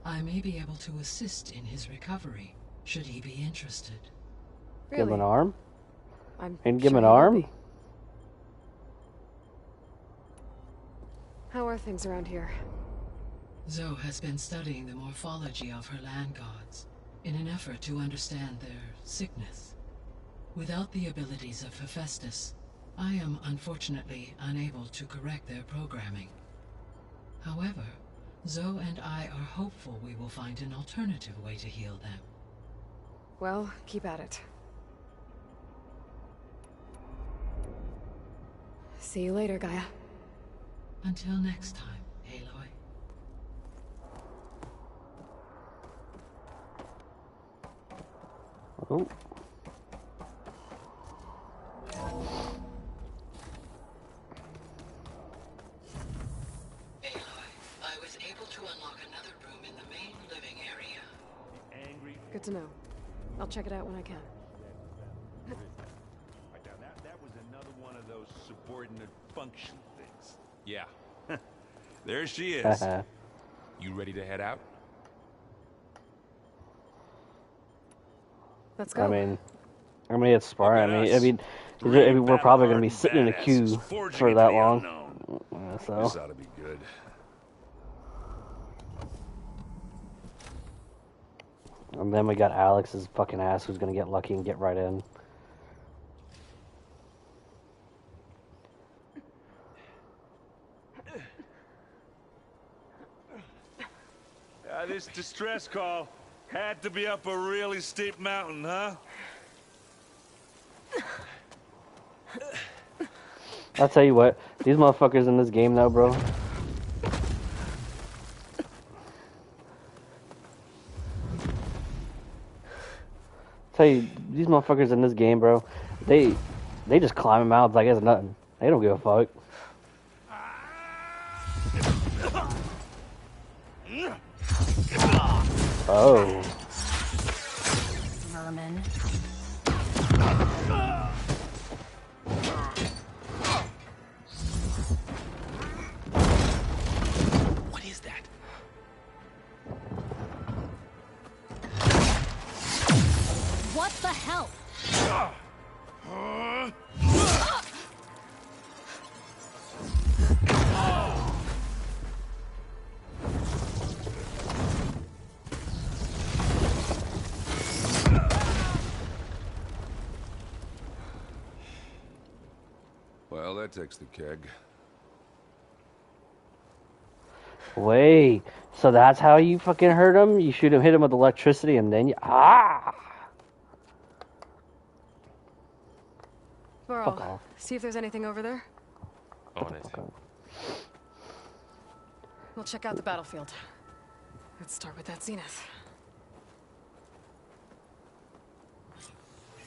I may be able to assist in his recovery, should he be interested. Really? Give him an arm? And give him an arm? How are things around here? Zoe has been studying the morphology of her land gods in an effort to understand their sickness. Without the abilities of Hephaestus, I am unfortunately unable to correct their programming. However, Zoe and I are hopeful we will find an alternative way to heal them. Well, keep at it. See you later, Gaia. Until next time, Aloy. Oh. I was able to unlock another room in the main living area. Good to know. I'll check it out when I can. That was another one of those subordinate function things. Yeah. There she is. You ready to head out? Let's go. I mean, it's smart. I mean, we're probably going to be sitting in a queue for that long. So. This ought to be good. And then we got Alex's fucking ass who's going to get lucky and get right in. This distress call had to be up a really steep mountain, huh? I'll tell you what, these motherfuckers in this game though, bro. Tell you, these motherfuckers in this game, bro, they just climb mountains like it's nothing. They don't give a fuck. Oh. Vermin. What is that? What the hell? Well, that takes the keg. Wait, so that's how you fucking hurt him? You shoot him, hit him with electricity, and then you... Ah! Fuck Varl, off. see if there's anything over there. On it. We'll check out the battlefield. Let's start with that zenith.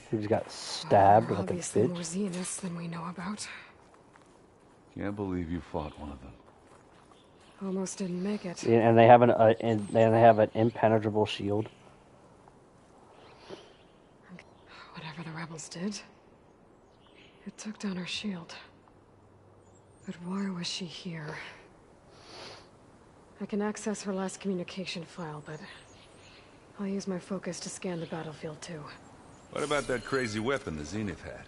He just got stabbed like a Obviously bitch. more zeniths than we know about. Can't believe you fought one of them. Almost didn't make it. Yeah, and they have an impenetrable shield. Whatever the rebels did, it took down our shield. But why was she here? I can access her last communication file, but I'll use my focus to scan the battlefield too. What about that crazy weapon the Zenith had?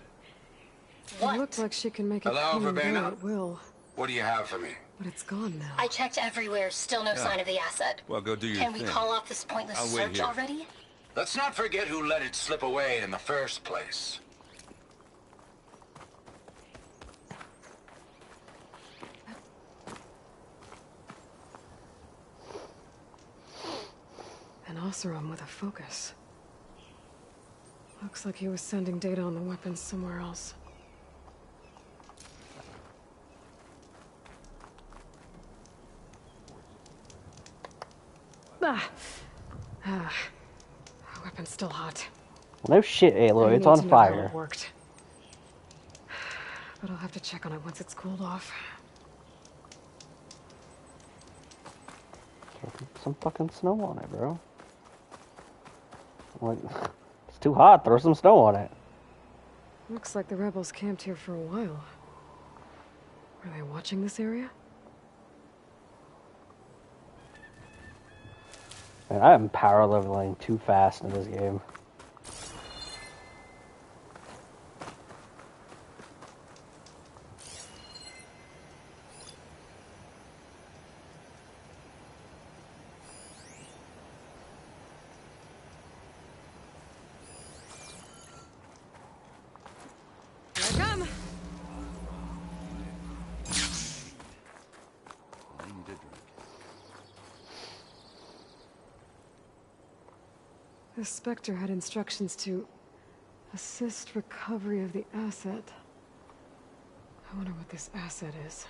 It looked like she can make it Hello, come and go Verbena? at will, What do you have for me? but it's gone now. I checked everywhere, still no Yeah. sign of the asset. Well, go do your Can thing. we call off this pointless I'll wait search here. already? Let's not forget who let it slip away in the first place. An Oseram with a focus. Looks like he was sending data on the weapons somewhere else. Weapon's still hot. Well, no shit, Aloy. It's I on need to know how fire. it worked. But I'll have to check on it once it's cooled off. Put some fucking snow on it, bro. Like, it's too hot. Throw some snow on it. Looks like the rebels camped here for a while. Were they watching this area? Man, I am power leveling too fast in this game. Here I come! The Spectre had instructions to assist recovery of the asset. I wonder what this asset is.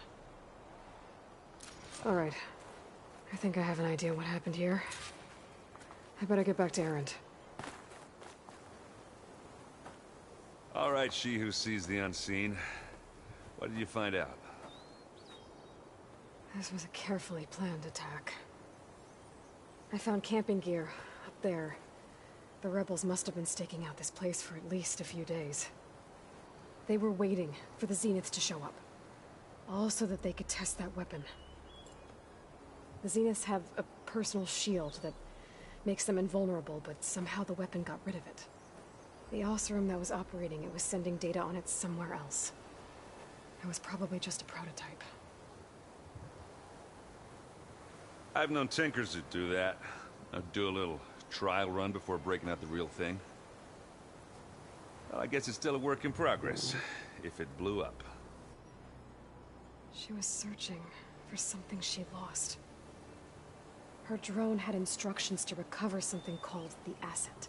Alright. I think I have an idea what happened here. I better get back to Erend. All right, she who sees the unseen. What did you find out? This was a carefully planned attack. I found camping gear up there. The rebels must have been staking out this place for at least a few days. They were waiting for the Zeniths to show up. All so that they could test that weapon. The Zeniths have a personal shield that makes them invulnerable, but somehow the weapon got rid of it. The Oseram that was operating it was sending data on it somewhere else. It was probably just a prototype. I've known tinkers that do that. I'd do a little trial run before breaking out the real thing. Well, I guess it's still a work in progress, if it blew up. She was searching for something she lost. Her drone had instructions to recover something called the asset.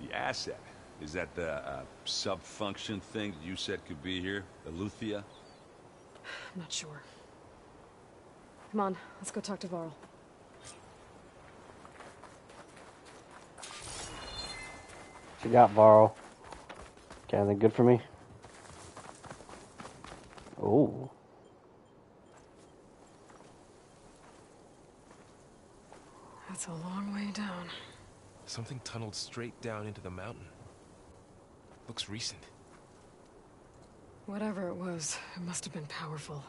The asset? Is that the sub-function thing that you said could be here? Eleuthia? I'm not sure. Come on, let's go talk to Varl. You got Varl. Got anything good for me? Oh. That's a long way down. Something tunneled straight down into the mountain. Looks recent. Whatever it was, it must have been powerful.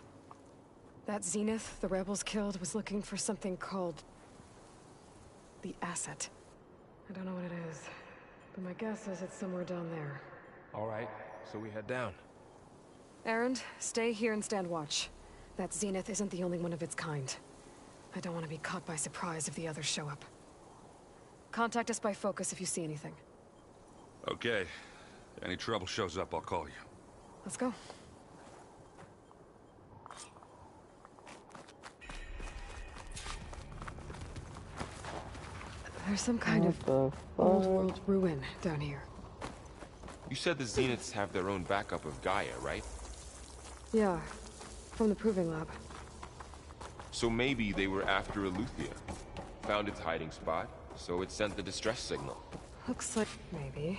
That Zenith the rebels killed was looking for something called the asset. I don't know what it is, but my guess is it's somewhere down there. All right, so we head down. Erend, stay here and stand watch. That Zenith isn't the only one of its kind. I don't want to be caught by surprise if the others show up. Contact us by focus if you see anything. Okay. Any trouble shows up, I'll call you. Let's go. There's some kind of old-world ruin down here. You said the Zeniths have their own backup of Gaia, right? Yeah, from the Proving Lab. So maybe they were after Eleuthia. Found its hiding spot, so it sent the distress signal. Looks like maybe.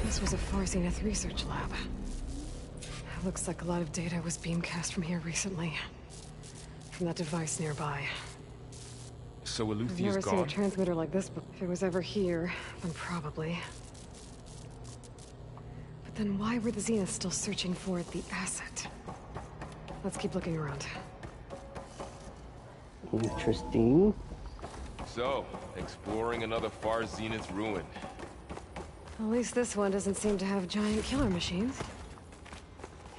This was a Far Zenith research lab. Looks like a lot of data was beamcast from here recently. From that device nearby. So I've Eleuthia's never seen a gone? transmitter like this, but if it was ever here, then probably. But then why were the Zeniths still searching for the asset? Let's keep looking around. Interesting. So, exploring another Far Zenith ruin. At least this one doesn't seem to have giant killer machines.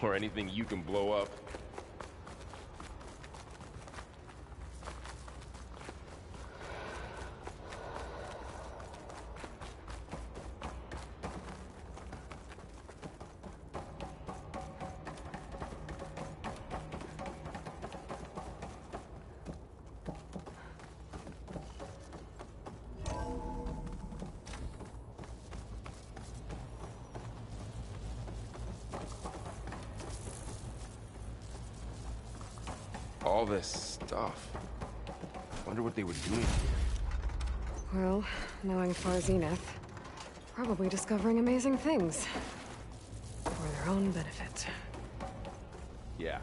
Or anything you can blow up. all this stuff. Wonder what they were doing here. Well, knowing Far Zenith, probably discovering amazing things. For their own benefit. Yeah.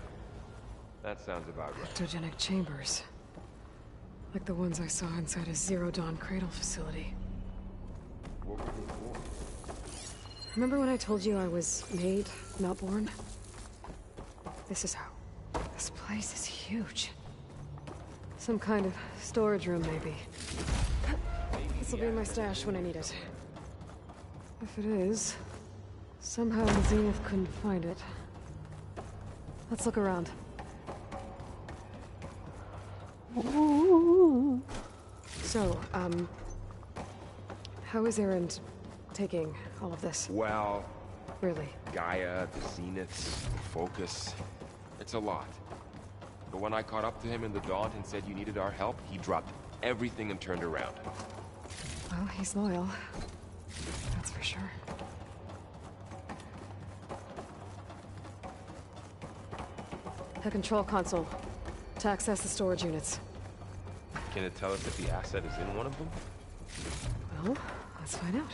That sounds about right. Cryptogenic chambers. Like the ones I saw inside a Zero Dawn cradle facility. What were they for? Remember when I told you I was made, not born? This is how. This place is huge. Some kind of storage room, maybe. This'll be my stash when I need it. If it is, somehow Zenith couldn't find it. Let's look around. So, how is Erend taking all of this? Well... Really? Gaia, the Zeniths, the Focus. It's a lot. But when I caught up to him in the Daunt and said you needed our help, he dropped everything and turned around. Well, he's loyal. That's for sure. The control console. To access the storage units. Can it tell us if the asset is in one of them? Well, let's find out.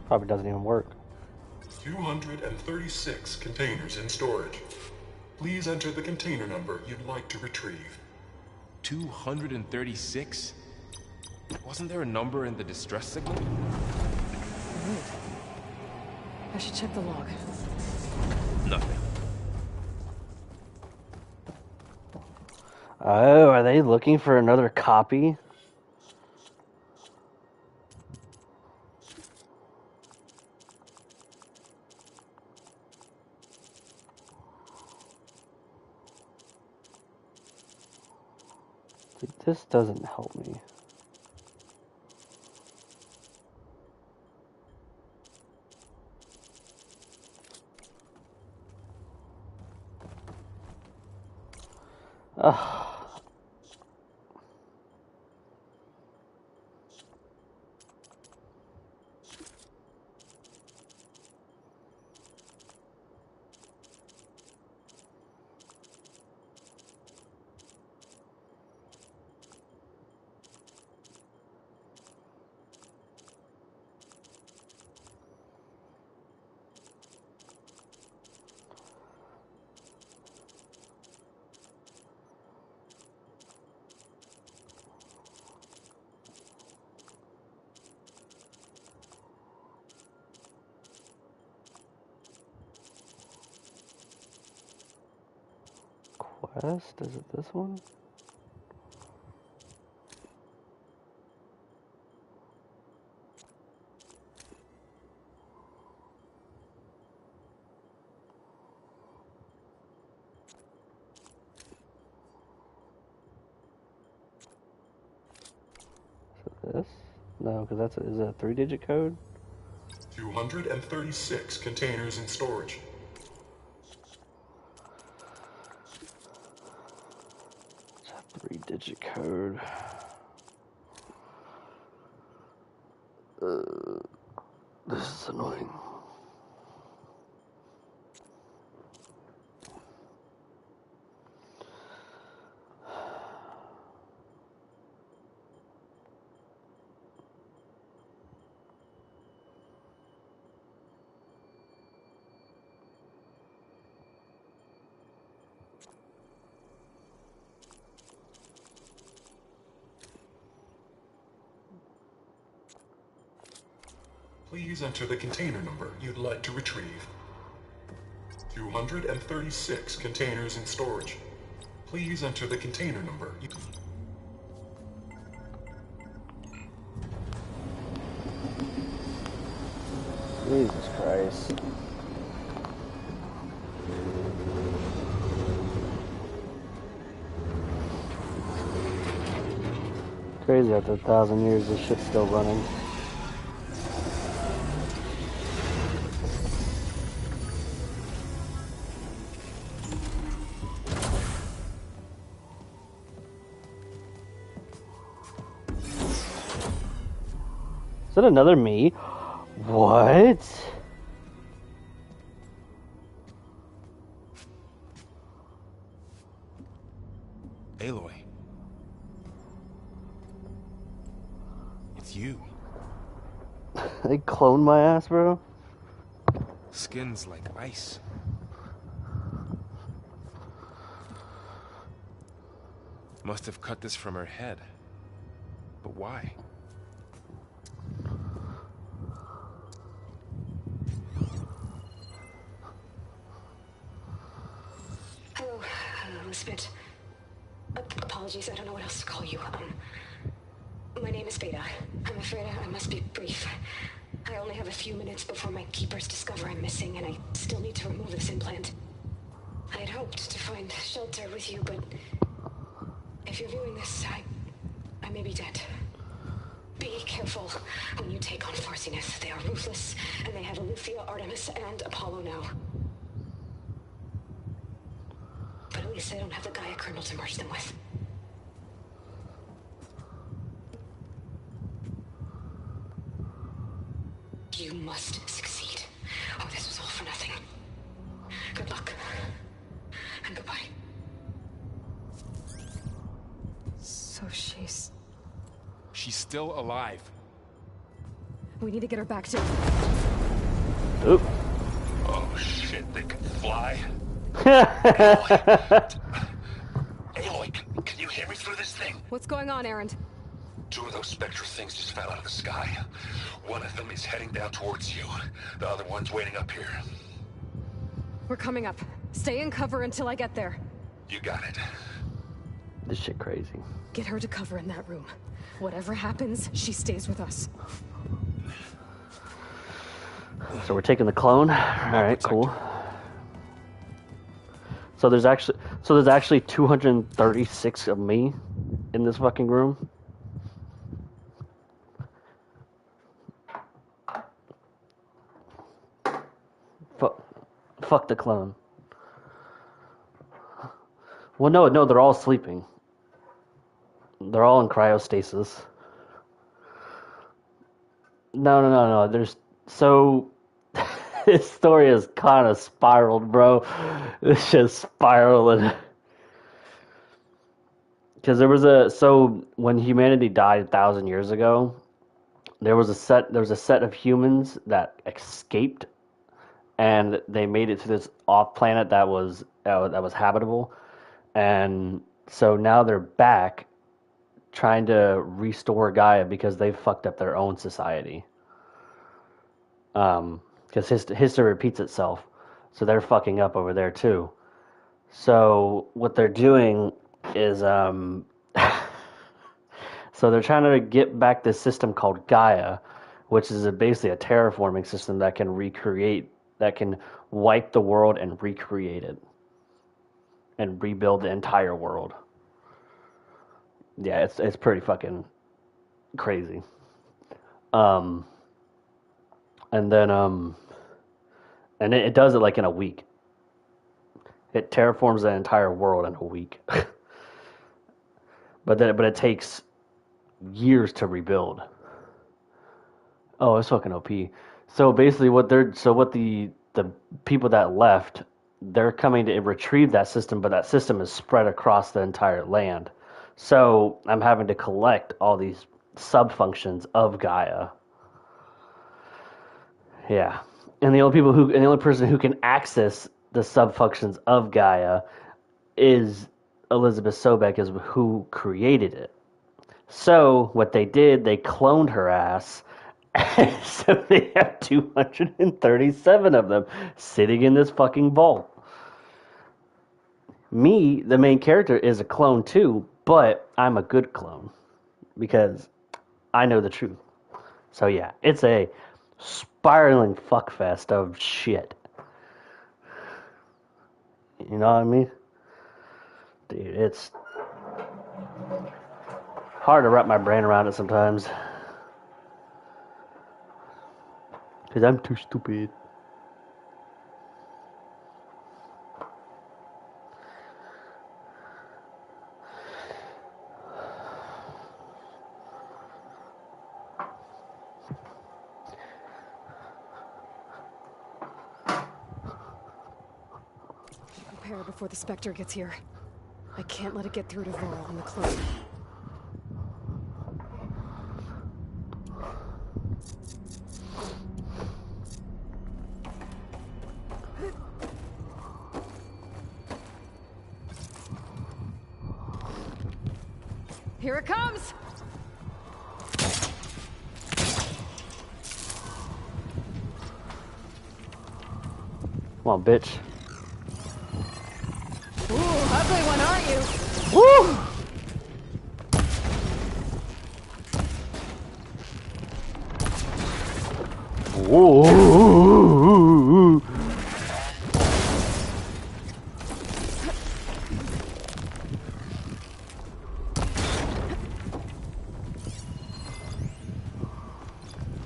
Probably doesn't even work. 236 containers in storage. Please enter the container number you'd like to retrieve. 236? Wasn't there a number in the distress signal? Wait. I should check the log. Nothing. Oh, are they looking for another copy? This doesn't help me. Quest? Is it this one? Is it this? No, because that's is that a 3-digit code? 236 containers in storage. It's a 3-digit code. This is annoying. Please enter the container number you'd like to retrieve. 236 containers in storage. Please enter the container number. Jesus Christ. Crazy after 1,000 years this shit's still running. Is that another me? What? Aloy. It's you. They cloned my ass, bro. Skin's like ice. Must have cut this from her head. But why? Hello, Elizabeth. Apologies, I don't know what else to call you. My name is Beta. I'm afraid I must be brief. I only have a few minutes before my keepers discover I'm missing, and I still need to remove this implant. I had hoped to find shelter with you, but if you're viewing this, I may be dead. Be careful when you take on Farsineth. They are ruthless, and they have Eleuthia, Artemis, and Apollo now. But at least they don't have the Gaia kernel to merge them with. You must succeed. Oh, this was all for nothing. Good luck. And goodbye. So she's... She's still alive. We need to get her back to... Oop. Oh shit, they can fly? Aloy, can you hear me through this thing? What's going on, Erend? 2 of those spectral things just fell out of the sky. One of them is heading down towards you. The other one's waiting up here. We're coming up. Stay in cover until I get there. You got it. This shit crazy. Get her to cover in that room. Whatever happens, she stays with us. So we're taking the clone. All right, cool. So there's actually 236 of me in this fucking room. Fuck the clone. Well, no, they're all sleeping. They're all in cryostasis. No. There's so this story is kind of spiraled, bro. It's just spiraling. Because so when humanity died 1,000 years ago, there was a set of humans that escaped, and they made it to this off planet that was habitable, and so now they're back trying to restore Gaia because they fucked up their own society. Because history repeats itself, so they're fucking up over there too. So what they're doing is so they're trying to get back this system called Gaia, which is basically a terraforming system that can wipe the world and recreate it and rebuild the entire world. Yeah, it's pretty fucking crazy. And then and it does it like in a week. It terraforms the entire world in a week. but it takes years to rebuild. Oh, it's fucking OP. So basically what the people that left, they're coming to retrieve that system, but that system is spread across the entire land. So I'm having to collect all these sub-functions of Gaia. Yeah. And the only person who can access the sub-functions of Gaia is Elizabeth Sobek, is who created it. So what they did, they cloned her ass. So they have 237 of them sitting in this fucking vault. Me, the main character, is a clone too, but I'm a good clone because I know the truth. So yeah, it's a spiraling fuckfest of shit. You know what I mean? Dude, it's hard to wrap my brain around it sometimes. Because I'm too stupid. repair before the Spectre gets here. I can't let it get through to Varl and the clone. Here it comes! Come on, bitch. Ooh, ugly one, aren't you? Woo! Ooh.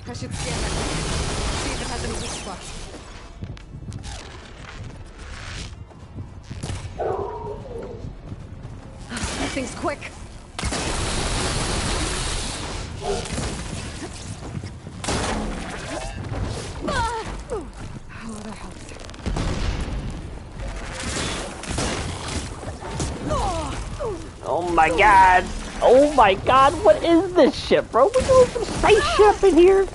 I should scan that thing. See if it has any weak spots. That thing's quick. Oh, that helped. Oh my god! Oh my god, what is this shit, bro? We're doing some spaceship in here!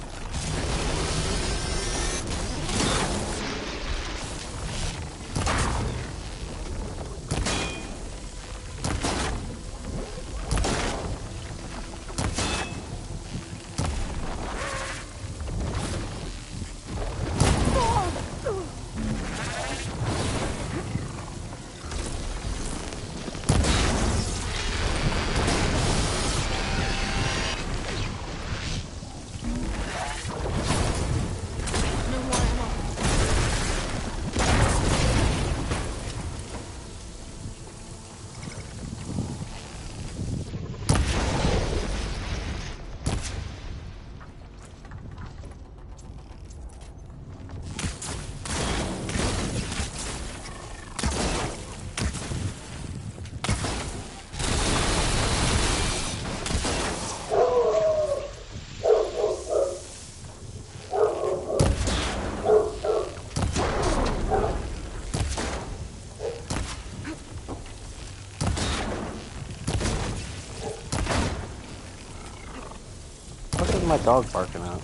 My dog barking out.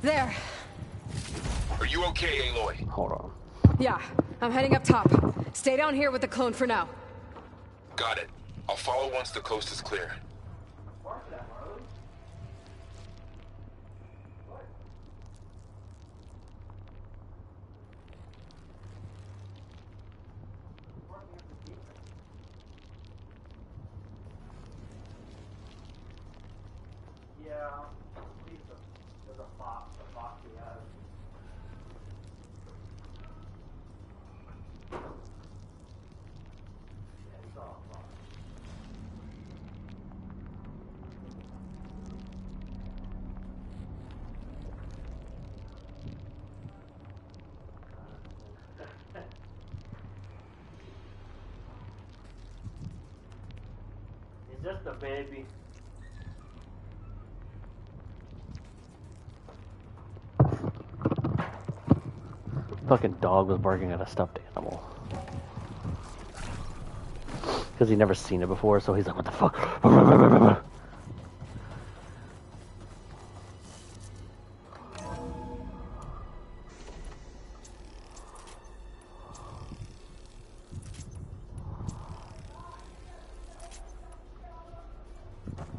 There. Are you okay, Aloy? Hold on. Yeah, I'm heading up top. Stay down here with the clone for now. Got it. I'll follow once the coast is clear. He's just a baby. Fucking dog was barking at a stuffed animal. Because he never seen it before, so he's like, what the fuck?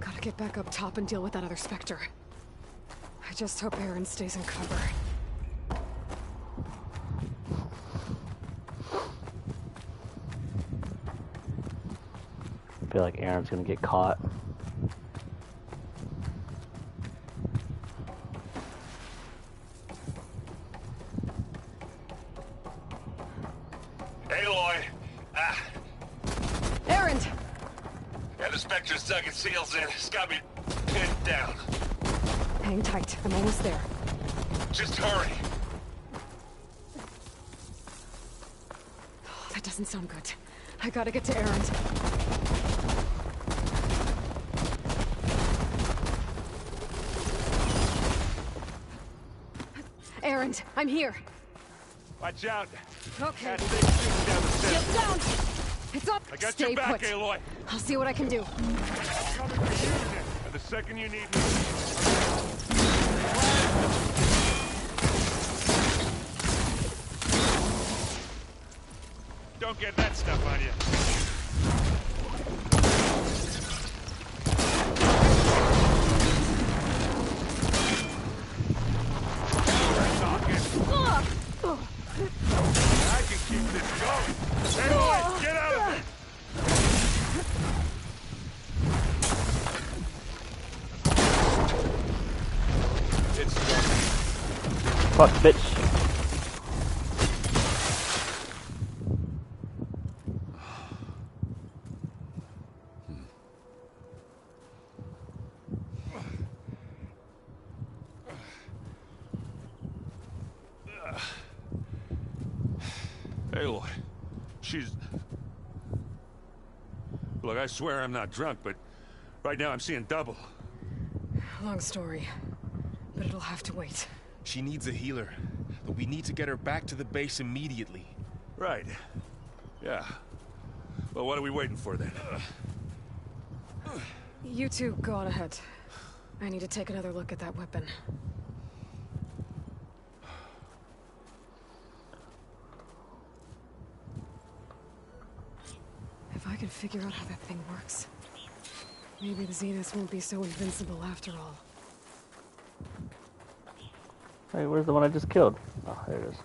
Gotta get back up top and deal with that other Spectre. I just hope Aaron stays in cover. I feel like Aaron's gonna get caught. Aloy! Aaron! Yeah, the Spectre's dug its heels in. It's got me pinned down. Hang tight. I'm almost there. Just hurry. Oh, that doesn't sound good. I gotta get to Aaron's. Erend, I'm here. Watch out. Okay. That thing's shooting down the stairs. Get down! It's up! I got Stay your back, put. Aloy. I'll see what I can do. I'm coming for you, Nick. And the second you need me... Don't get that stuff on you. I can keep this going. Aloy, get out of it! It's done. Fuck, bitch. Aloy, she's... Look, I swear I'm not drunk, but right now I'm seeing double. Long story, but it'll have to wait. She needs a healer, but we need to get her back to the base immediately. Right. Yeah. Well, what are we waiting for then? You two go on ahead. I need to take another look at that weapon. If I can figure out how that thing works, maybe the Zeniths won't be so invincible after all. Hey, where's the one I just killed? Oh, there it is.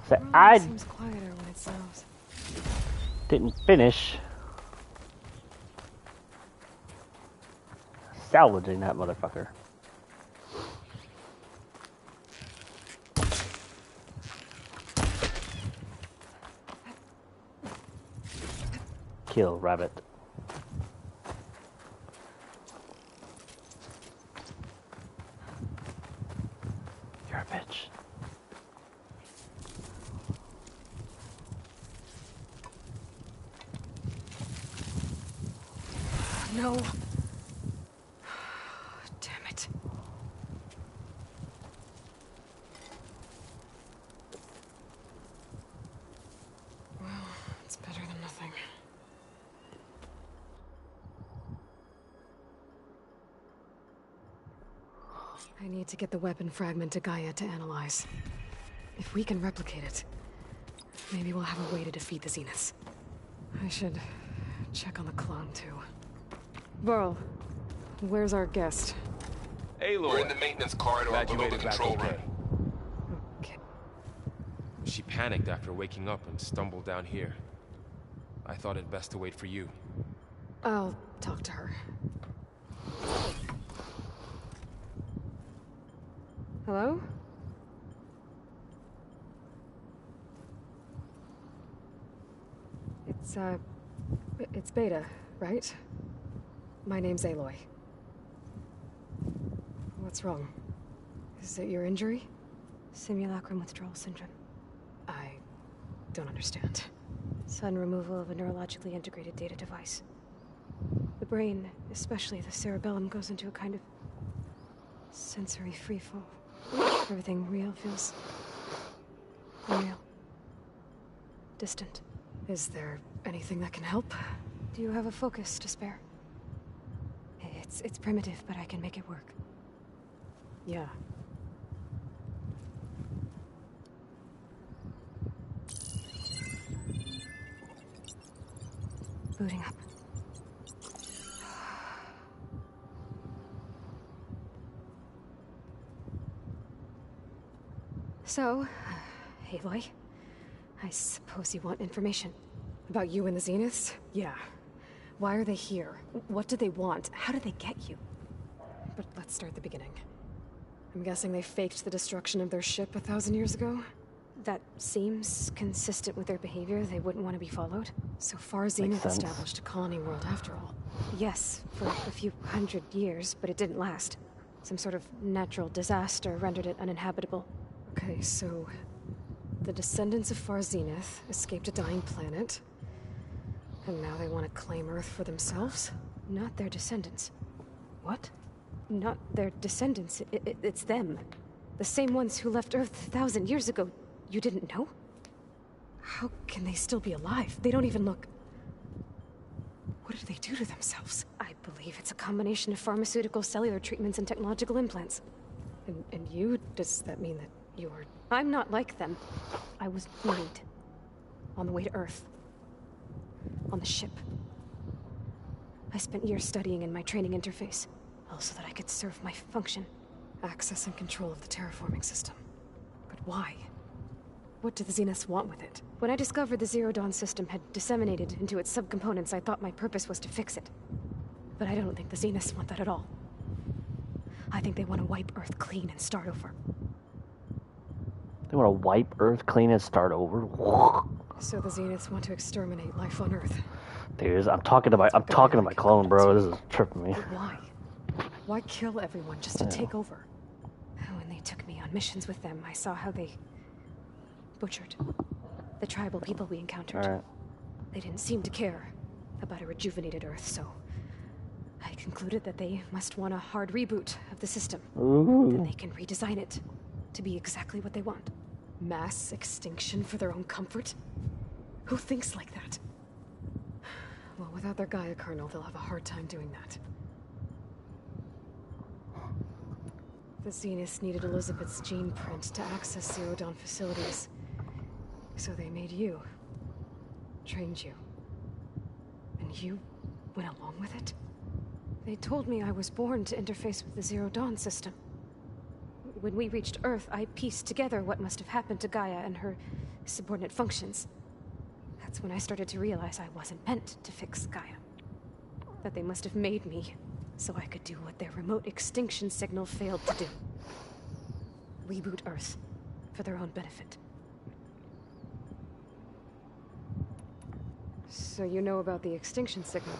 So Well, I it seems quieter when it snows. didn't finish salvaging that motherfucker. Kill rabbit. You're a bitch. No. Damn it. Well, it's better than nothing. I need to get the weapon fragment to Gaia to analyze. If we can replicate it, maybe we'll have a way to defeat the Zeniths. I should check on the clone, too. Burl, where's our guest? Aloy. We're in the maintenance corridor Glad you below made the it back control okay. room. Okay. She panicked after waking up and stumbled down here. I thought it best to wait for you. I'll talk to her. Hello? It's Beta, right? My name's Aloy. What's wrong? Is it your injury? Simulacrum withdrawal syndrome. I don't understand. Sudden removal of a neurologically integrated data device. The brain, especially the cerebellum, goes into a kind of sensory freefall. Everything real feels unreal. Distant. Is there anything that can help? Do you have a focus to spare? It's primitive, but I can make it work. Yeah. Booting up. So, Aloy, I suppose you want information. About you and the Zeniths? Yeah. Why are they here? What do they want? How did they get you? But let's start at the beginning. I'm guessing they faked the destruction of their ship 1,000 years ago? That seems consistent with their behavior. They wouldn't want to be followed. So far, Zenith established a colony world after all. Yes, for a few hundred years, but it didn't last. Some sort of natural disaster rendered it uninhabitable. Okay, so the descendants of Far Zenith escaped a dying planet, and now they want to claim Earth for themselves? Not their descendants. What? Not their descendants. It's them. The same ones who left Earth 1,000 years ago. You didn't know? How can they still be alive? They don't even look... What did they do to themselves? I believe it's a combination of pharmaceutical, cellular treatments, and technological implants. And you? Does that mean that you're... I'm not like them. I was worried. On the way to Earth. On the ship. I spent years studying in my training interface, all so that I could serve my function. Access and control of the terraforming system. But why? What do the Zeniths want with it? When I discovered the Zero Dawn system had disseminated into its subcomponents, I thought my purpose was to fix it. But I don't think the Zeniths want that at all. I think they want to wipe Earth clean and start over. They want to wipe Earth clean and start over? So the Zeniths want to exterminate life on Earth. Dude, I'm talking to my clone, bro. This is tripping me. But why? Why kill everyone just to take over? When they took me on missions with them, I saw how they butchered the tribal people we encountered. All right. They didn't seem to care about a rejuvenated Earth, so I concluded that they must want a hard reboot of the system. Then they can redesign it to be exactly what they want. Mass extinction for their own comfort? Who thinks like that? Well, without their Gaia kernel, they'll have a hard time doing that. The Zeniths needed Elizabeth's gene print to access Zero Dawn facilities. So they made you. Trained you. And you went along with it? They told me I was born to interface with the Zero Dawn system. When we reached Earth, I pieced together what must have happened to Gaia and her subordinate functions. That's when I started to realize I wasn't meant to fix Gaia. That they must have made me so I could do what their remote extinction signal failed to do. Reboot Earth for their own benefit. So you know about the extinction signal?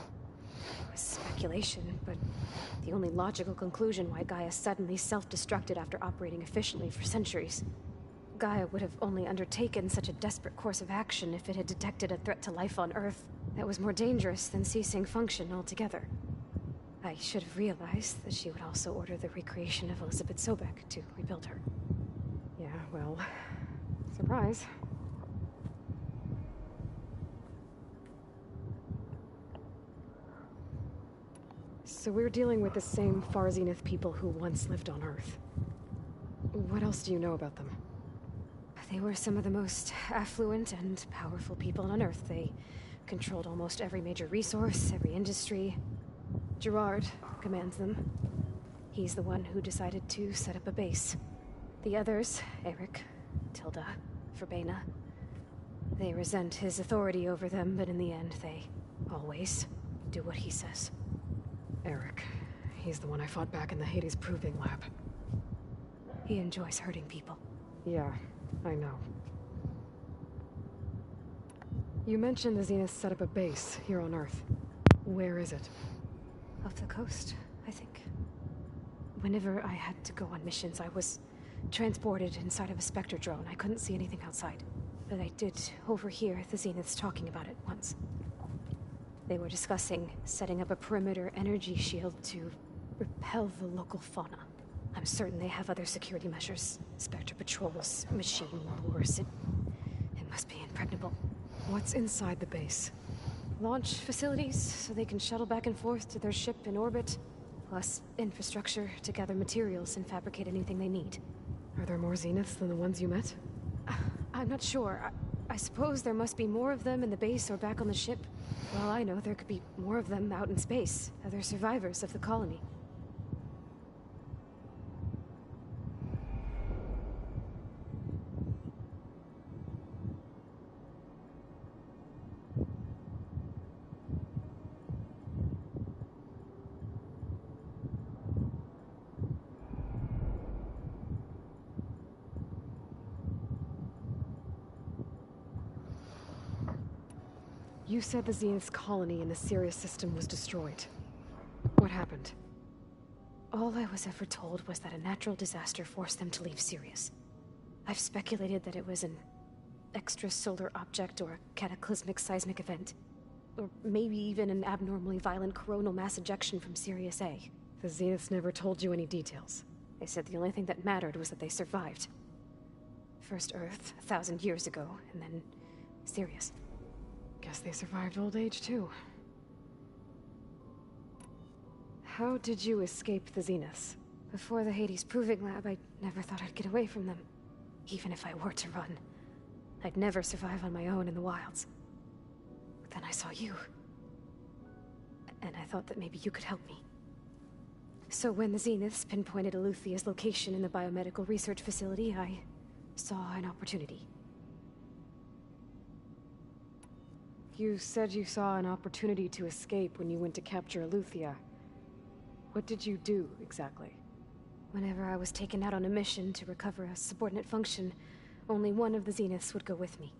It was speculation, but the only logical conclusion why Gaia suddenly self-destructed after operating efficiently for centuries. Gaia would have only undertaken such a desperate course of action if it had detected a threat to life on Earth that was more dangerous than ceasing function altogether. I should have realized that she would also order the recreation of Elizabeth Sobek to rebuild her. Yeah, well, surprise. So we're dealing with the same Far Zenith people who once lived on Earth. What else do you know about them? They were some of the most affluent and powerful people on Earth. They controlled almost every major resource, every industry. Gerard commands them. He's the one who decided to set up a base. The others, Eric, Tilda, Verbena, they resent his authority over them, but in the end, they always do what he says. Eric. He's the one I fought back in the Hades Proving Lab. He enjoys hurting people. Yeah, I know. You mentioned the Zeniths set up a base here on Earth. Where is it? Off the coast, I think. Whenever I had to go on missions, I was transported inside of a Spectre drone. I couldn't see anything outside. But I did overhear the Zeniths talking about it once. They were discussing setting up a perimeter energy shield to repel the local fauna. I'm certain they have other security measures. Spectre patrols, machine lures. It must be impregnable. What's inside the base? Launch facilities, so they can shuttle back and forth to their ship in orbit. Plus infrastructure to gather materials and fabricate anything they need. Are there more Zeniths than the ones you met? I'm not sure. I suppose there must be more of them in the base or back on the ship. Well, I know there could be more of them out in space, other survivors of the colony. You said the Zenith's colony in the Sirius system was destroyed. What happened? All I was ever told was that a natural disaster forced them to leave Sirius. I've speculated that it was an extrasolar object or a cataclysmic seismic event. Or maybe even an abnormally violent coronal mass ejection from Sirius A. The Zeniths never told you any details. They said the only thing that mattered was that they survived. First Earth, 1,000 years ago, and then Sirius. Guess they survived old age, too. How did you escape the Zeniths? Before the Hades Proving Lab, I never thought I'd get away from them. Even if I were to run. I'd never survive on my own in the wilds. But then I saw you. And I thought that maybe you could help me. So when the Zeniths pinpointed Eluthia's location in the biomedical research facility, I saw an opportunity. You said you saw an opportunity to escape when you went to capture Eluthia. What did you do, exactly? Whenever I was taken out on a mission to recover a subordinate function, only one of the Zeniths would go with me.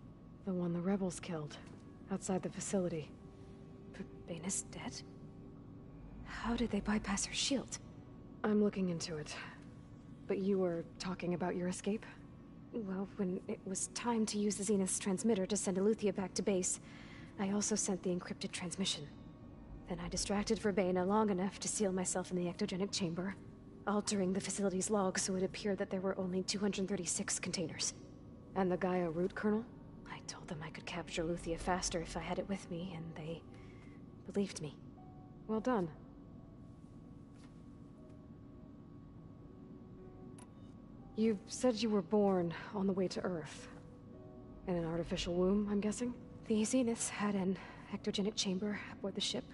The one the rebels killed, outside the facility. Baina's dead? How did they bypass her shield? I'm looking into it. But you were talking about your escape? Well, when it was time to use the Zenith's transmitter to send Eluthia back to base, I also sent the encrypted transmission. Then I distracted Verbaina long enough to seal myself in the ectogenic chamber, altering the facility's log so it appeared that there were only 236 containers. And the Gaia root kernel? I told them I could capture Eluthia faster if I had it with me, and they believed me. Well done. You said you were born on the way to Earth. In an artificial womb, I'm guessing? The Zeniths had an ectogenic chamber aboard the ship.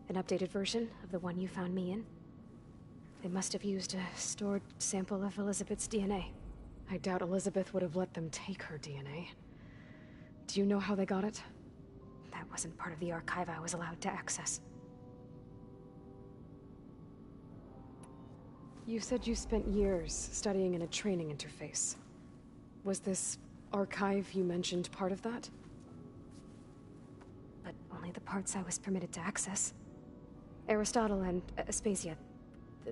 An updated version of the one you found me in. They must have used a stored sample of Elizabeth's DNA. I doubt Elizabeth would have let them take her DNA. Do you know how they got it? That wasn't part of the archive I was allowed to access. You said you spent years studying in a training interface. Was this archive you mentioned part of that? But only the parts I was permitted to access. Aristotle and Aspasia,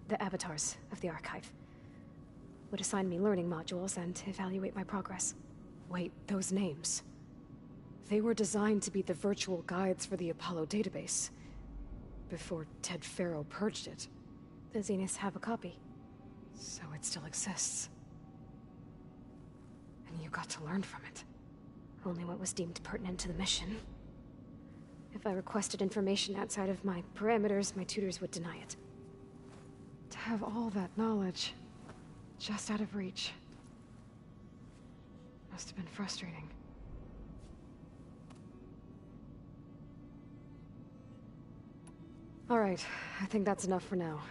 the avatars of the archive, would assign me learning modules and evaluate my progress. Wait, those names. They were designed to be the virtual guides for the Apollo database. Before Ted Faro purged it. The Zeniths have a copy. So it still exists. And you got to learn from it. Only what was deemed pertinent to the mission. If I requested information outside of my parameters, my tutors would deny it. To have all that knowledge, just out of reach. Must have been frustrating. All right, I think that's enough for now.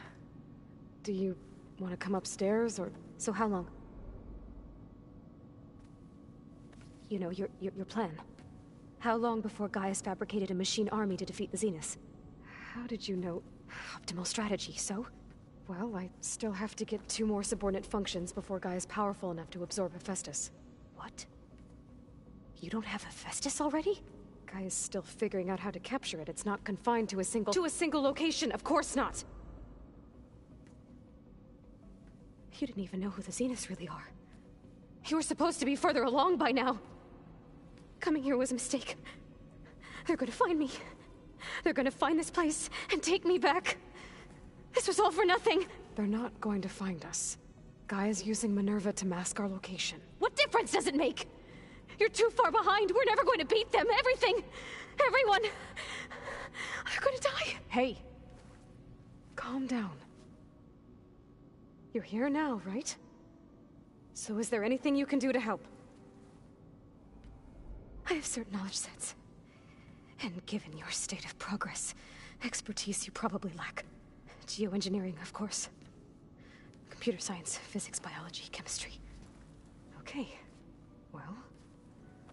Do you want to come upstairs, or... So how long? You know, your plan. How long before Gaius fabricated a machine army to defeat the Zeniths? How did you know? Optimal strategy, so? Well, I still have to get 2 more subordinate functions before Gaia's powerful enough to absorb Hephaestus. What? You don't have Hephaestus already? Gaia's still figuring out how to capture it. It's not confined to a single... To a single location, of course not! You didn't even know who the Zeniths really are. You were supposed to be further along by now. Coming here was a mistake. They're gonna find me. They're gonna find this place and take me back. This was all for nothing. They're not going to find us. Gaia's using Minerva to mask our location. What difference does it make? You're too far behind. We're never going to beat them. Everything. Everyone. They're gonna die. Hey. Calm down. You're here now, right? So is there anything you can do to help? I have certain knowledge sets. And given your state of progress, expertise you probably lack. Geoengineering, of course. Computer science, physics, biology, chemistry. Okay. Well,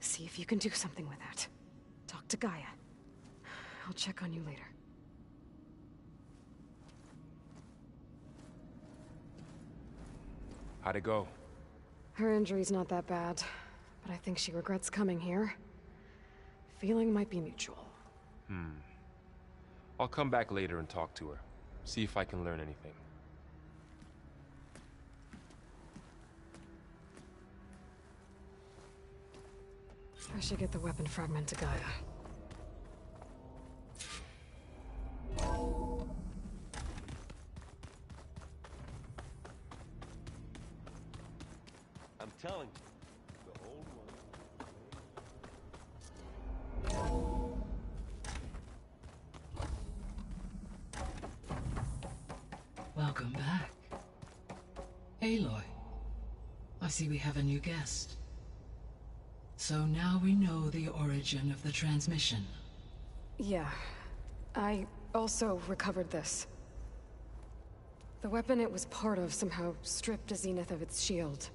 see if you can do something with that. Talk to Gaia. I'll check on you later. How'd it go? Her injury's not that bad, but I think she regrets coming here. Feeling might be mutual. I'll come back later and talk to her. See if I can learn anything. I should get the weapon fragment to Gaia. I'm telling you, the old one. Welcome back. Aloy, I see we have a new guest. So now we know the origin of the transmission. Yeah. I also recovered this. The weapon it was part of somehow stripped Zenith of its shield,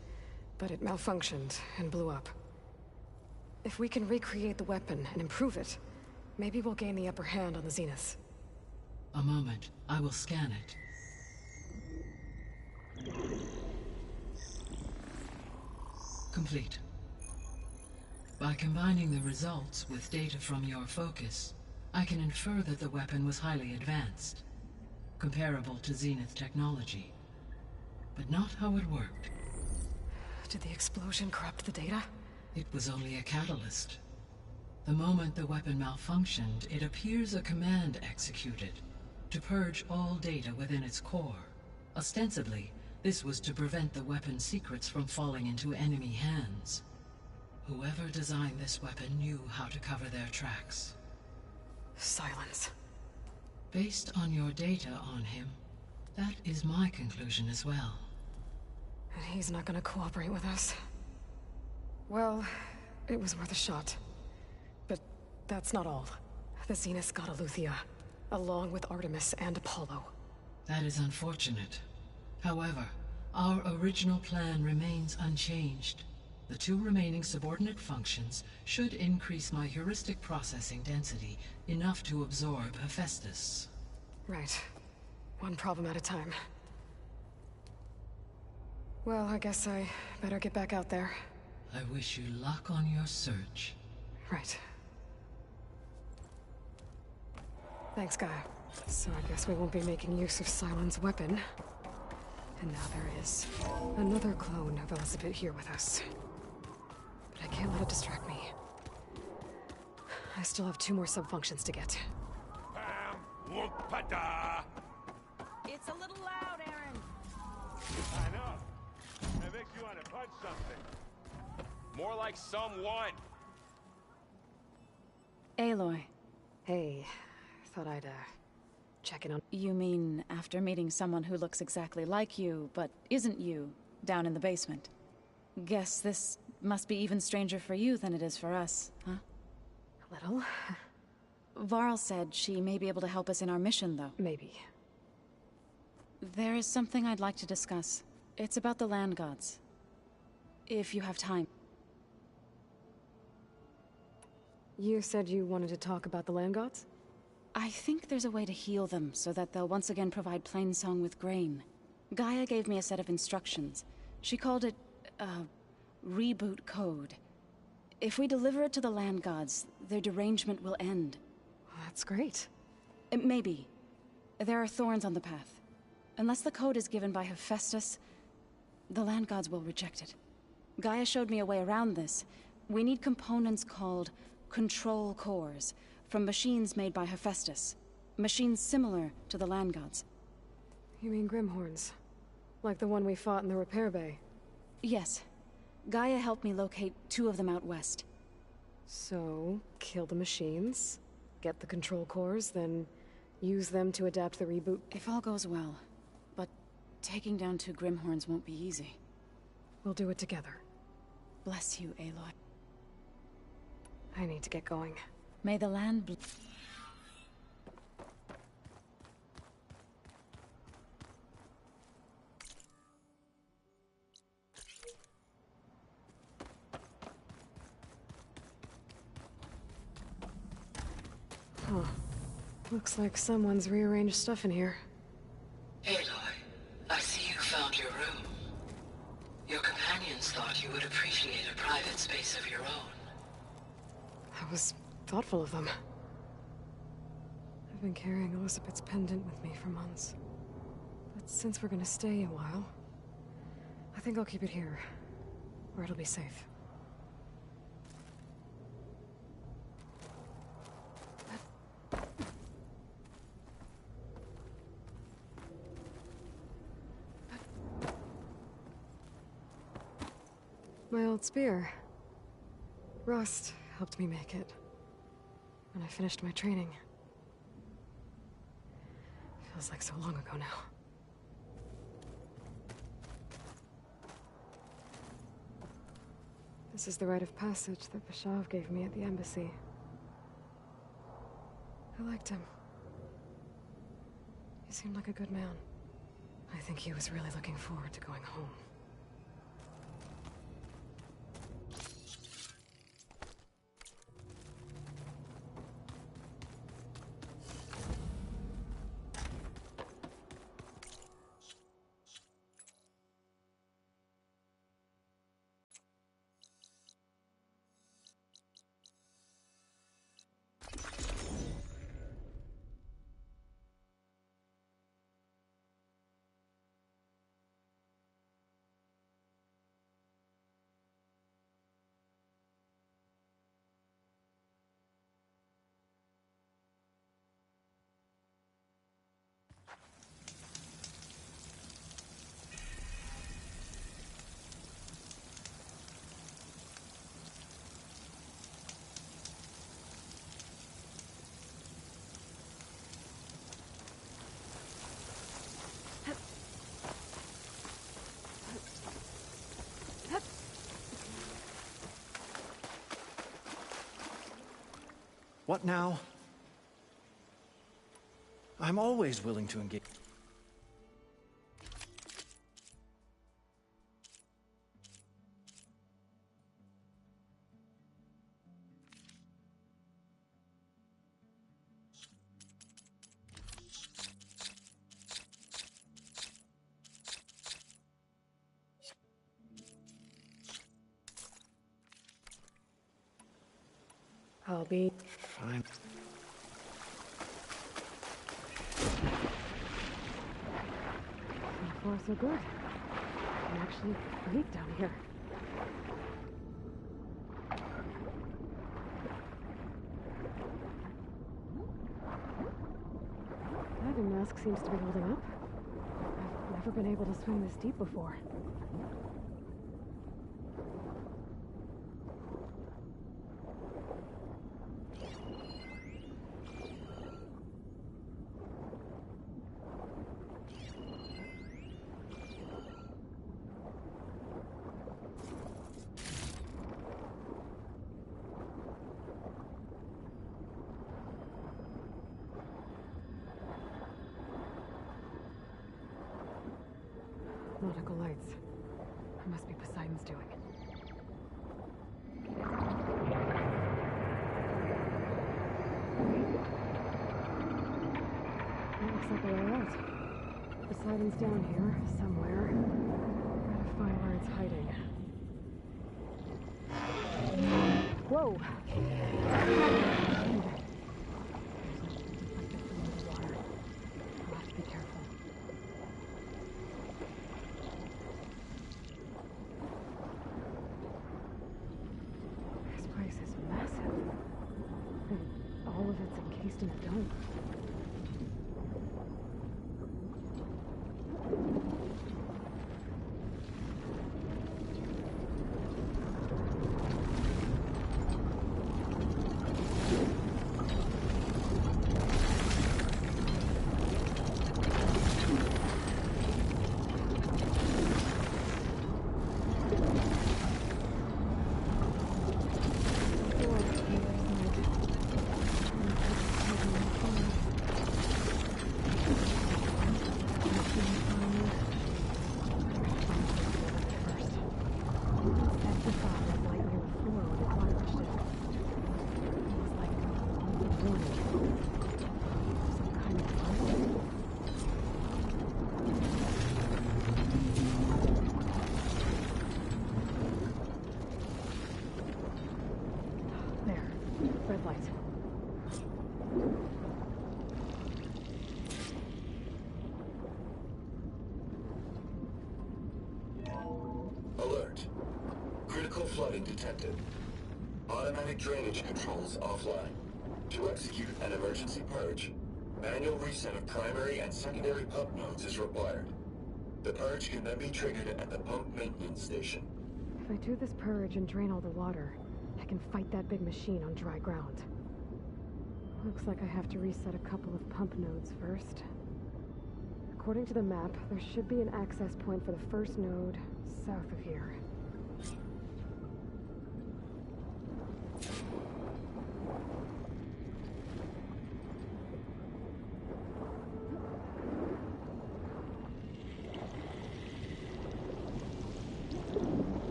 but it malfunctioned and blew up. If we can recreate the weapon and improve it, maybe we'll gain the upper hand on the Zeniths. A moment. I will scan it. Complete. By combining the results with data from your focus, I can infer that the weapon was highly advanced, comparable to Zenith technology, but not how it worked. Did the explosion corrupt the data? It was only a catalyst. The moment the weapon malfunctioned, it appears a command executed to purge all data within its core. Ostensibly, this was to prevent the weapon's secrets from falling into enemy hands. Whoever designed this weapon knew how to cover their tracks. Silence. Based on your data on him, that is my conclusion as well. And he's not gonna cooperate with us. Well, it was worth a shot. But that's not all. The Zeniths got Eleuthia, along with Artemis and Apollo. That is unfortunate. However, our original plan remains unchanged. The 2 remaining subordinate functions should increase my heuristic processing density enough to absorb Hephaestus. Right. One problem at a time. Well, I guess I better get back out there. I wish you luck on your search. Right. Thanks, Gaia. So I guess we won't be making use of Cylon's weapon. And now there is another clone of Elizabeth here with us. But I can't let it distract me. I still have 2 more sub-functions to get. It's a little loud, Aaron. I know. That makes you want to punch something. More like someone. Aloy. Hey, thought I'd, check in on... You mean after meeting someone who looks exactly like you, but isn't you, down in the basement? Guess this must be even stranger for you than it is for us, huh? A little. Varl said she may be able to help us in our mission, though. Maybe. There is something I'd like to discuss. It's about the land gods. If you have time. You said you wanted to talk about the land gods? I think there's a way to heal them so that they'll once again provide Plainsong with grain. Gaia gave me a set of instructions. She called it, reboot code. If we deliver it to the land gods, their derangement will end. That's great. Maybe. There are thorns on the path. Unless the code is given by Hephaestus, the land gods will reject it. Gaia showed me a way around this. We need components called control cores, from machines made by Hephaestus. Machines similar to the land gods. You mean Grimhorns? Like the one we fought in the repair bay? Yes. Gaia helped me locate 2 of them out west. So, kill the machines, get the control cores, then use them to adapt the reboot? If all goes well. But taking down 2 Grimhorns won't be easy. We'll do it together. Bless you, Aloy. I need to get going. May the land Huh. Looks like someone's rearranged stuff in here. Aloy, I see you found your room. Your companions thought you would appreciate a private space of your own. That was thoughtful of them. I've been carrying Elizabeth's pendant with me for months. But since we're gonna stay a while, I think I'll keep it here, where it'll be safe. My old spear. Rust helped me make it. When I finished my training. Feels like so long ago now. This is the rite of passage that Bashav gave me at the embassy. I liked him. He seemed like a good man. I think he was really looking forward to going home. What now? I'm always willing to engage. I'll be fine. So far, so good. I'm actually breathe down here. Diving mask seems to be holding up. I've never been able to swim this deep before. Nautical lights. It must be Poseidon's doing. It looks like a way out. Poseidon's down here, somewhere. Gotta find where it's hiding. Whoa! I'll have to be careful. This place is massive. And all of it's encased in a dome. Red light. Alert. Critical flooding detected. Automatic drainage controls offline. To execute an emergency purge, manual reset of primary and secondary pump nodes is required. The purge can then be triggered at the pump maintenance station. If I do this purge and drain all the water, I can fight that big machine on dry ground. Looks like I have to reset a couple of pump nodes first. According to the map, there should be an access point for the first node south of here.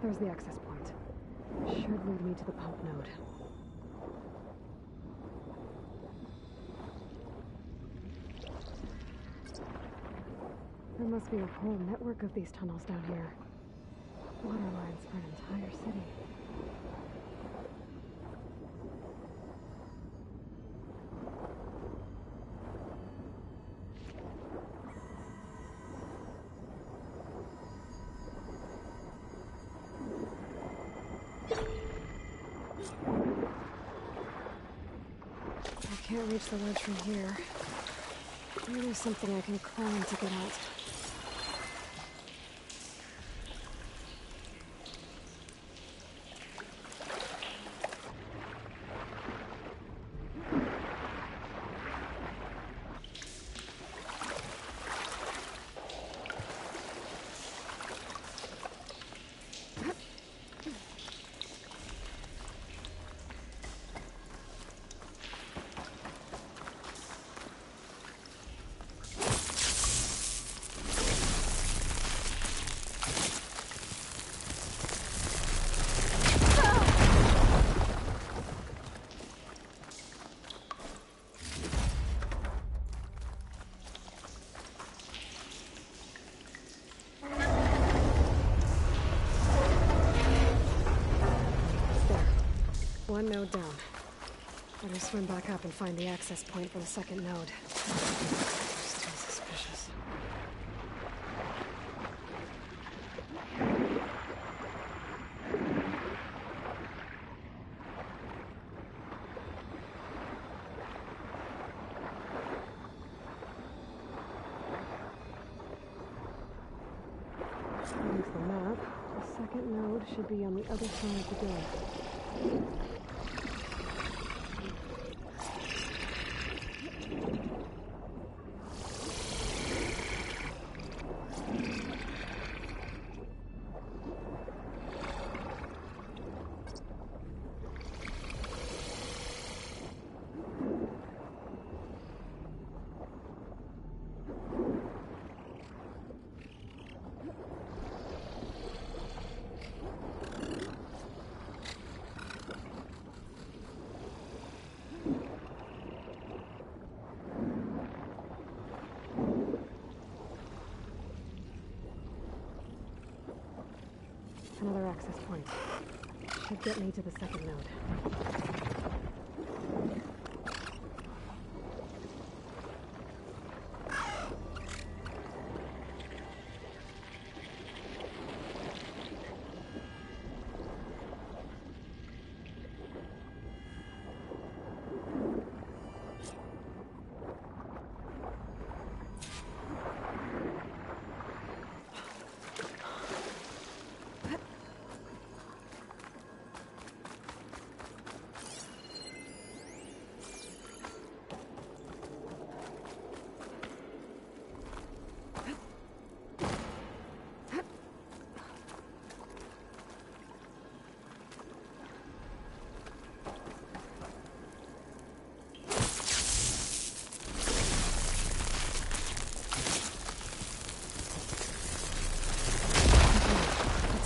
There's the access point. Should lead me to the pump node. There must be a whole network of these tunnels down here. Water lines for an entire city. I can't reach the ledge from here. Maybe there's something I can climb to get out. One node down. Better swim back up and find the access point for the second node. Still suspicious. According to the map, the second node should be on the other side of the door. Another access point. Should get me to the second node.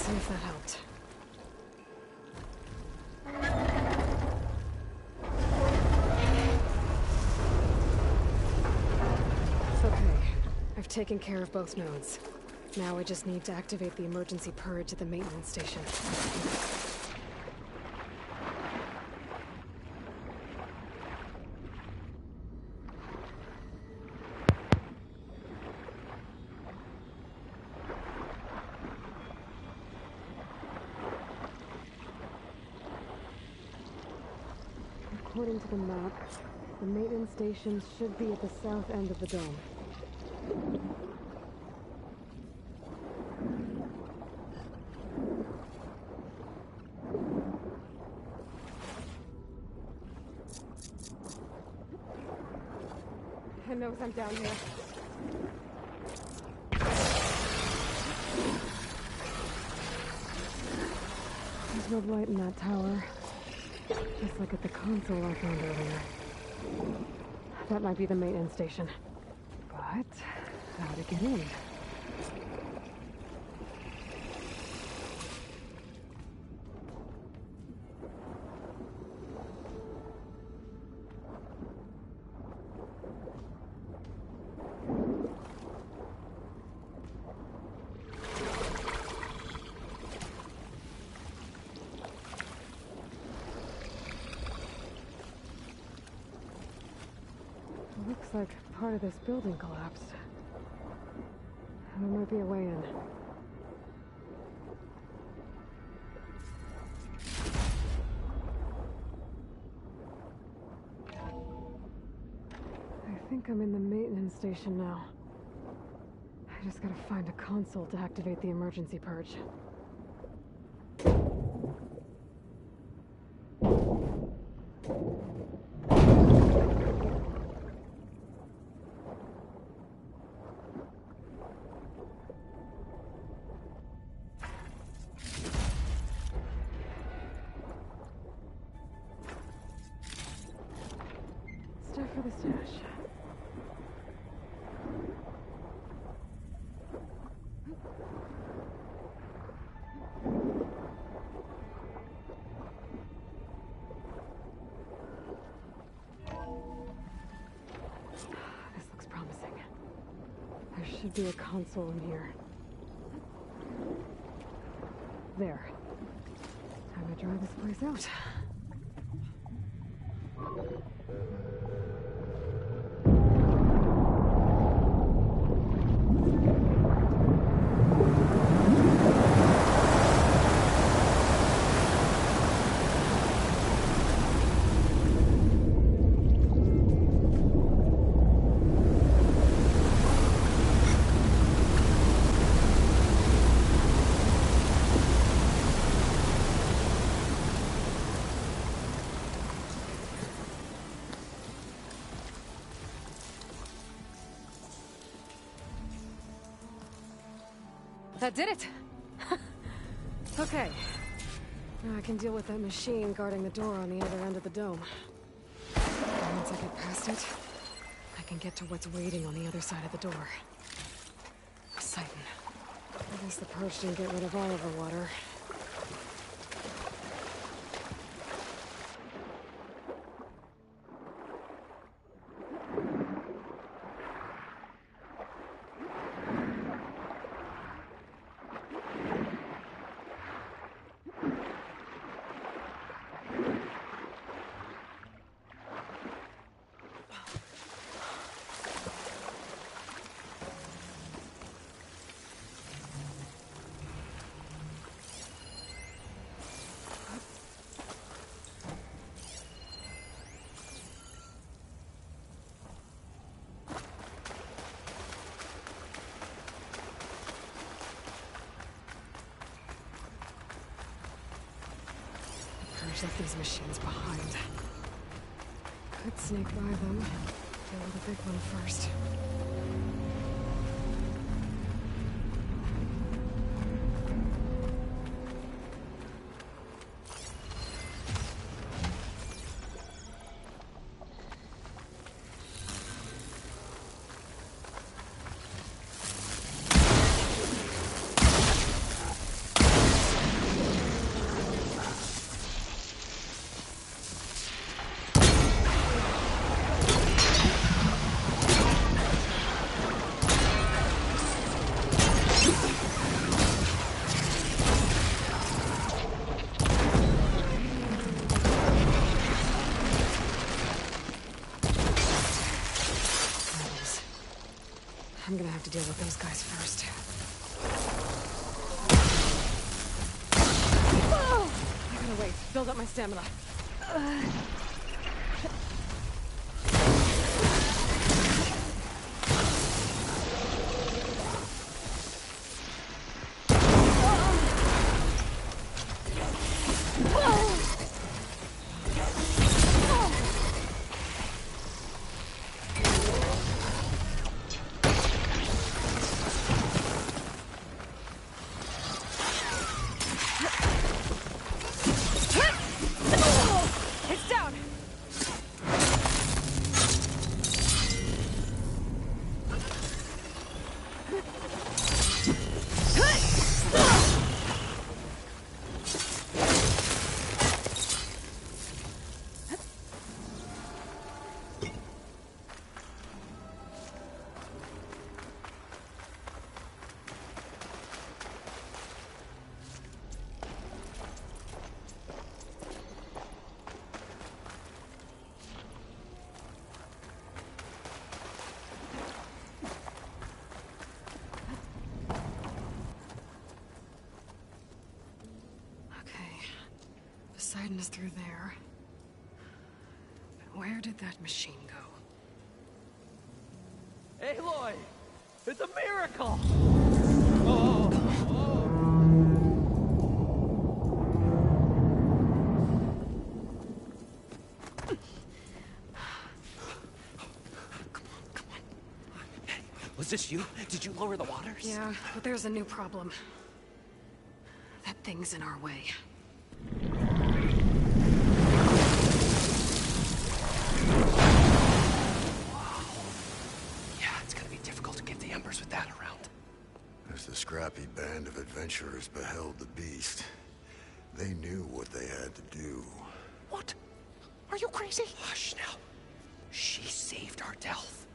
If that helped. Okay, I've taken care of both nodes. Now I just need to activate the emergency purge at the maintenance station. According to the map, the maintenance station should be at the south end of the dome. It knows I'm down here. There's no light in that tower. Just like at the console I found earlier. That might be the maintenance station. But how to get in? Looks like part of this building collapsed. There might be a way in. I think I'm in the maintenance station now. I just gotta find a console to activate the emergency purge. Stuff for the stash. This looks promising. There should be a console in here. There. Time to dry this place out. That did it! Okay. Now I can deal with that machine guarding the door on the other end of the dome. And once I get past it, I can get to what's waiting on the other side of the door. Poseidon. I guess the purge didn't get rid of all of the water. Left these machines behind. Could sneak by them. Deal with the big one first. with those guys first. I'm gonna wait. Build up my stamina. It's down! Poseidon is through there. But where did that machine go? Aloy! It's a miracle! Was this you? Did you lower the waters? Yeah, but there's a new problem. That thing's in our way. As the scrappy band of adventurers beheld the beast, they knew what they had to do. What? Are you crazy? Hush now. She saved our Delph.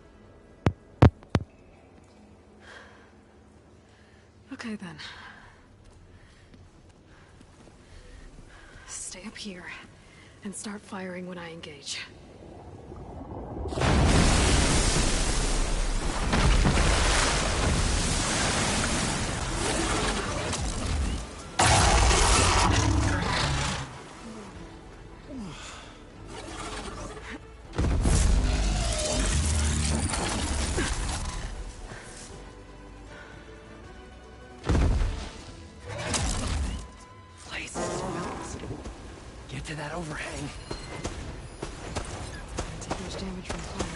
Okay then. Stay up here and start firing when I engage. Get to that overhang. Can't take much damage from fire.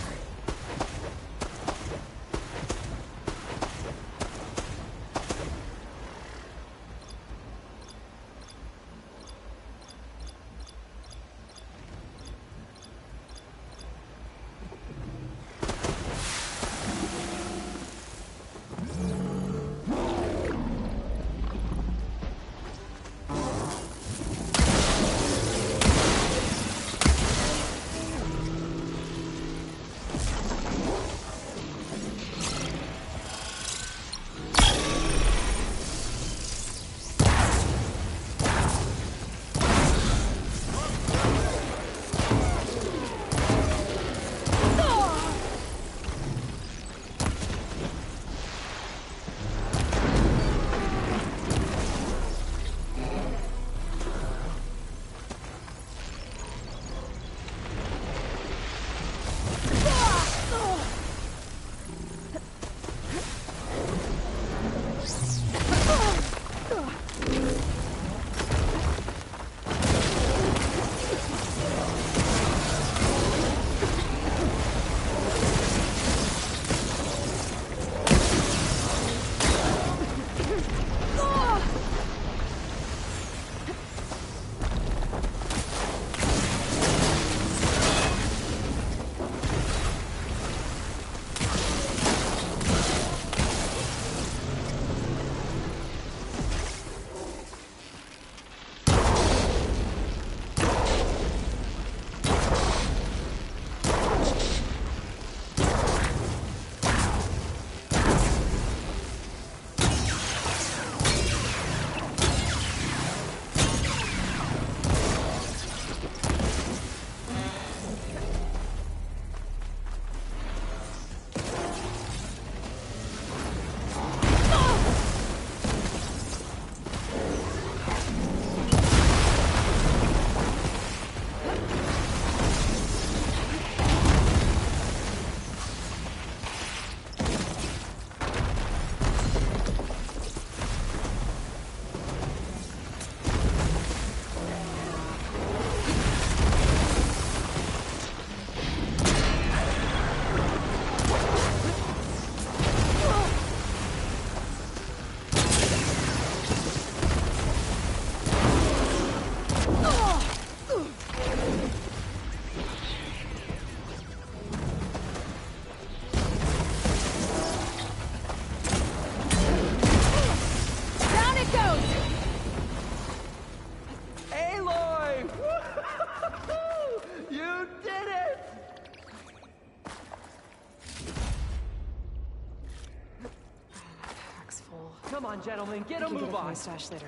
on, gentlemen, get a You can move get it from on. my stash later.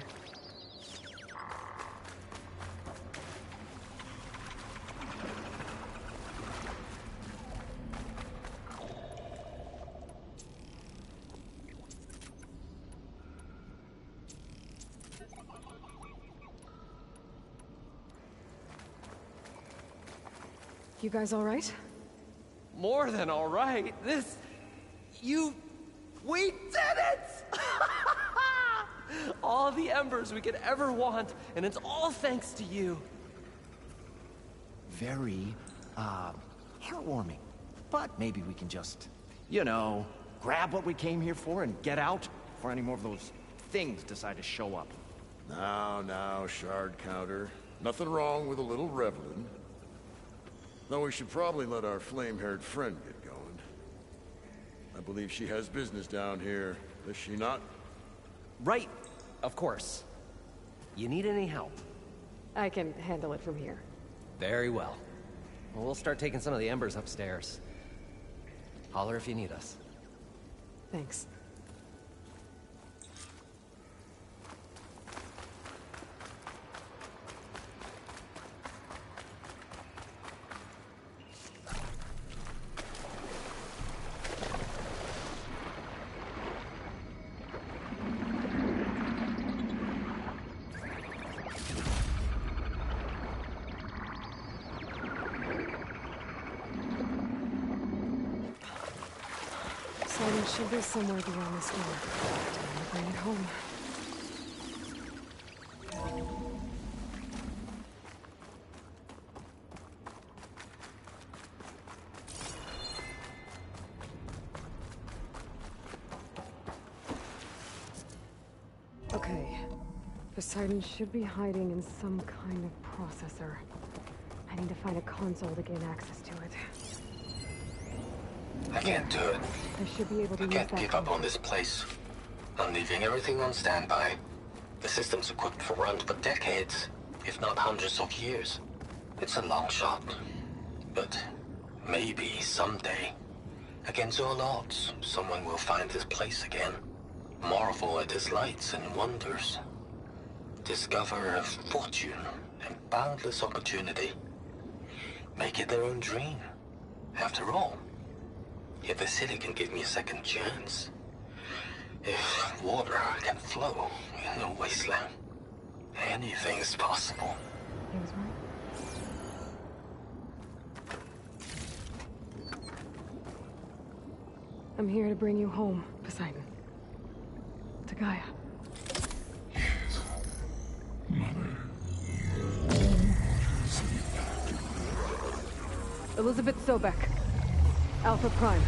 You guys all right? More than all right. We did it! All the embers we could ever want, and it's all thanks to you. Very, heartwarming. But maybe we can just, you know, grab what we came here for and get out before any more of those things decide to show up. Now, Shard Counter. Nothing wrong with a little reveling. Though we should probably let our flame-haired friend get going. I believe she has business down here, does she not? Right, of course. You need any help? I can handle it from here. Very well. We'll start taking some of the embers upstairs. Holler if you need us. Thanks. Poseidon should be somewhere beyond this door. Time to bring it home. Okay. Poseidon should be hiding in some kind of processor. I need to find a console to gain access to it. I can't do it. I should be able to I use can't that give up on this place. I'm leaving everything on standby. The system's equipped for runs for decades, if not hundreds of years. It's a long shot. But maybe someday, against all odds, someone will find this place again. Marvel at its lights and wonders. Discover a fortune and boundless opportunity. Make it their own dream. After all, if the city can give me a second chance, if water can flow in a wasteland, anything is possible. He was right. I'm here to bring you home, Poseidon. To Gaia. Elizabeth Sobek. Alpha Prime.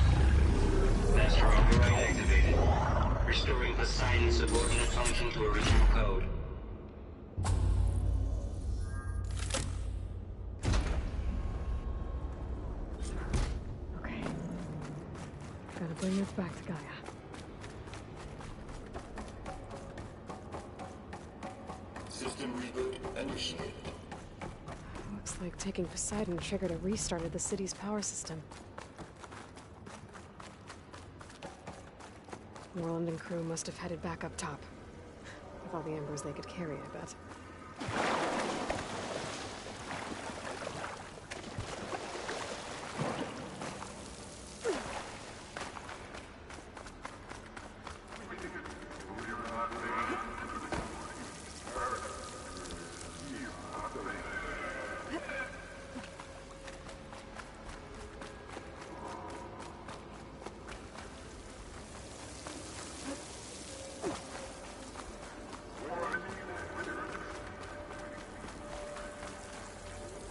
Master override activated. Restoring Poseidon's subordinate function to original code. Okay. Gotta bring this back to Gaia. System reboot initiated. Looks like taking Poseidon triggered a restart of the city's power system. Roland and crew must have headed back up top. With all the embers they could carry, I bet.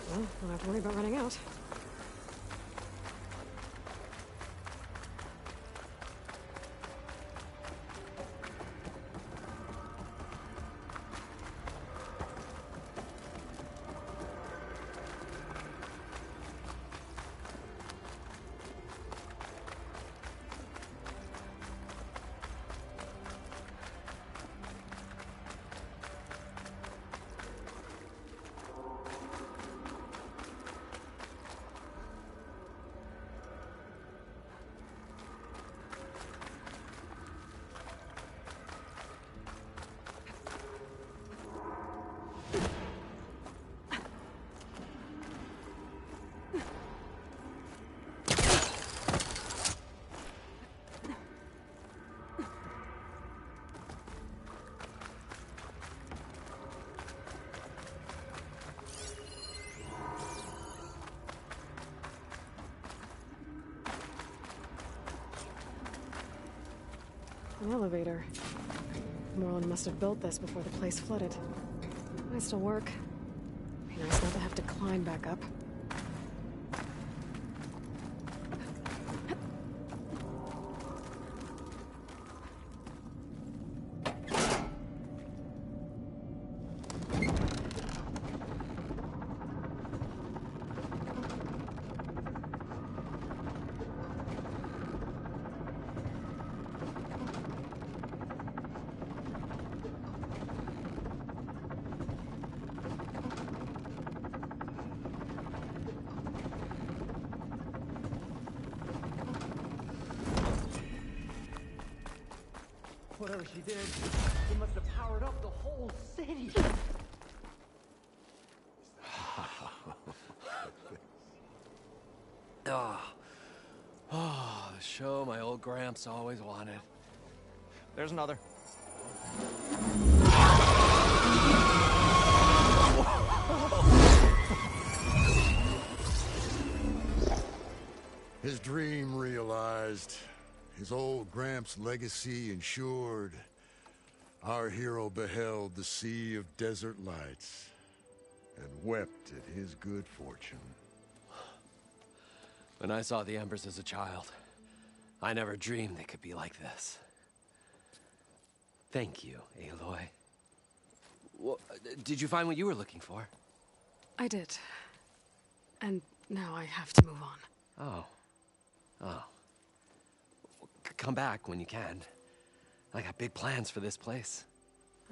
Well, don't have to worry about running out. An elevator. Moreland must have built this before the place flooded. Might still work. Be nice not to have to climb back up. Whatever she did, it must have powered up the whole city. Oh, the show my old Gramps always wanted. There's another. His dream realized. His old Gramps' legacy ensured. Our hero beheld the sea of desert lights and wept at his good fortune. When I saw the Embers as a child, I never dreamed they could be like this. Thank you, Aloy. Well, did you find what you were looking for? I did. And now I have to move on. Oh. Oh. Come back when you can. I got big plans for this place.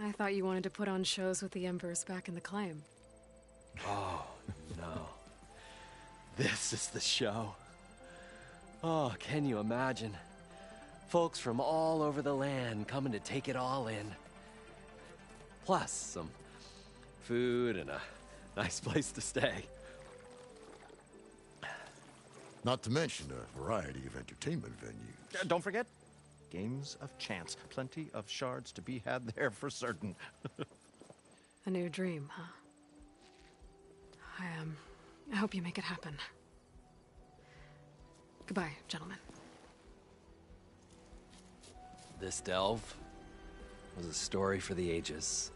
I thought you wanted to put on shows with the Embers back in the Claim. Oh, no. This is the show. Oh, can you imagine? Folks from all over the land coming to take it all in. Plus, some food and a nice place to stay. Not to mention a variety of entertainment venues. Don't forget, games of chance. Plenty of shards to be had there for certain. A new dream, huh? I hope you make it happen. Goodbye, gentlemen. This delve was a story for the ages.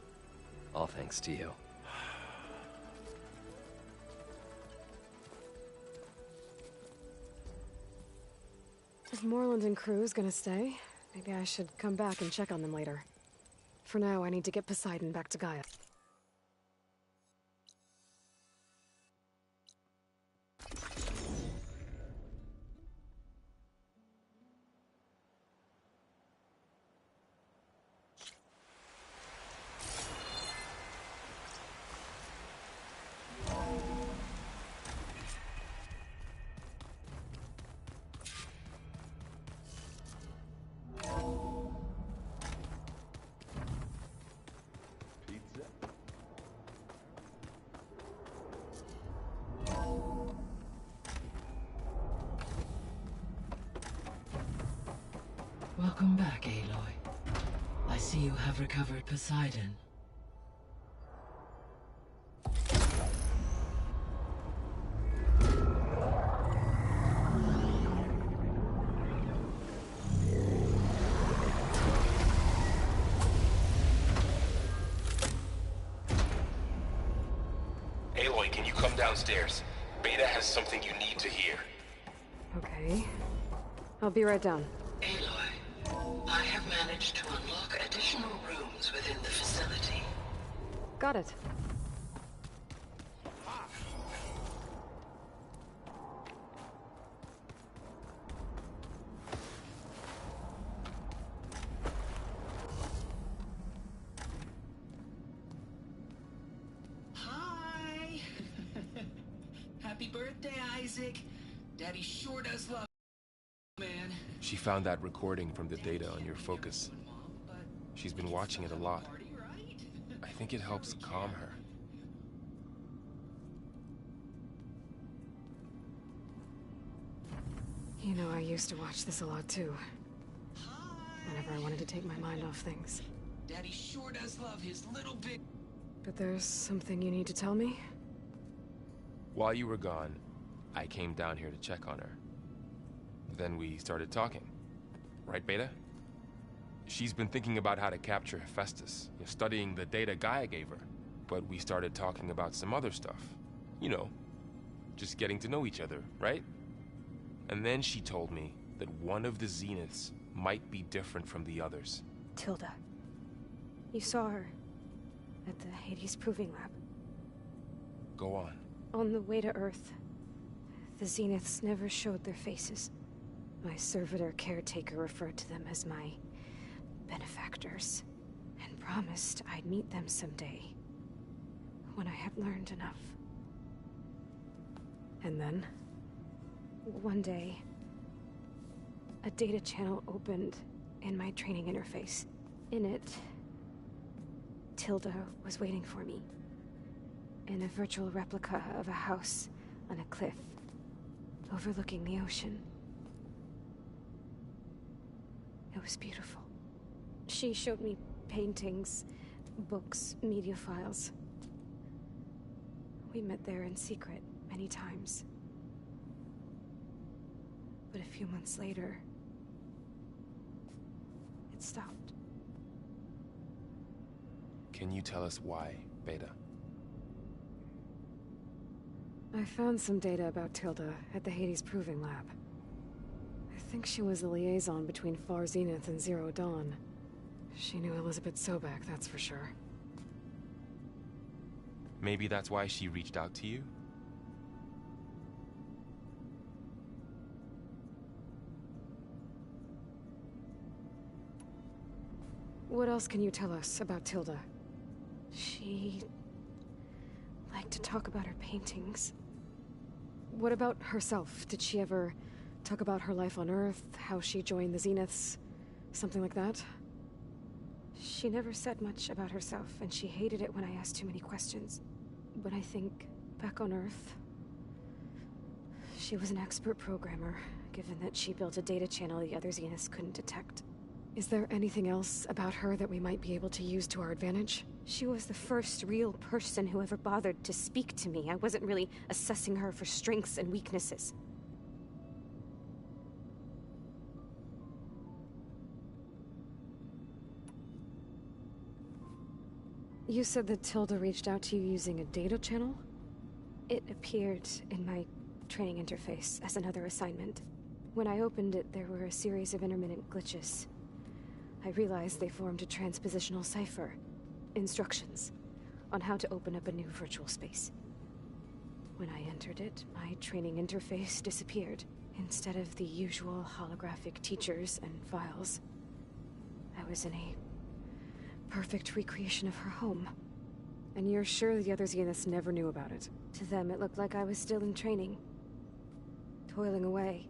All thanks to you. If Moreland and crew's gonna stay, maybe I should come back and check on them later. For now, I need to get Poseidon back to Gaia. Welcome back, Aloy. I see you have recovered Poseidon. Aloy, can you come downstairs? Beta has something you need to hear. Okay. I'll be right down. Aloy, I have managed to unlock additional rooms within the facility. Got it. Hi! Happy birthday, Isaac. Daddy sure does love you, man. She found that recording from the data on your focus. She's been watching it a lot. I think it helps calm her. You know, I used to watch this a lot too. Whenever I wanted to take my mind off things. Daddy sure does love his little bit. But there's something you need to tell me? While you were gone, I came down here to check on her. Then we started talking. Right, Beta? She's been thinking about how to capture Hephaestus, studying the data Gaia gave her. But we started talking about some other stuff. You know, just getting to know each other, right? And then she told me that one of the Zeniths might be different from the others. Tilda. You saw her at the Hades Proving Lab. Go on. On the way to Earth, the Zeniths never showed their faces. My servitor caretaker referred to them as my benefactors, and promised I'd meet them someday, when I had learned enough. And then, one day, a data channel opened in my training interface. In it, Tilda was waiting for me, in a virtual replica of a house on a cliff, overlooking the ocean. It was beautiful. She showed me paintings, books, media files. We met there in secret many times. But a few months later, it stopped. Can you tell us why, Beta? I found some data about Tilda at the Hades Proving Lab. I think she was the liaison between Far Zenith and Zero Dawn. She knew Elizabeth Sobek, that's for sure. Maybe that's why she reached out to you? What else can you tell us about Tilda? She liked to talk about her paintings. What about herself? Did she ever talk about her life on Earth, how she joined the Zeniths, something like that? She never said much about herself, and she hated it when I asked too many questions. But I think, back on Earth, she was an expert programmer, given that she built a data channel the other Zeniths couldn't detect. Is there anything else about her that we might be able to use to our advantage? She was the first real person who ever bothered to speak to me. I wasn't really assessing her for strengths and weaknesses. You said that Tilda reached out to you using a data channel? It appeared in my training interface as another assignment. When I opened it, there were a series of intermittent glitches. I realized they formed a transpositional cipher. Instructions on how to open up a new virtual space. When I entered it, my training interface disappeared. Instead of the usual holographic teachers and files, I was in a perfect recreation of her home. And you're sure the other Zeniths never knew about it? To them, it looked like I was still in training. Toiling away.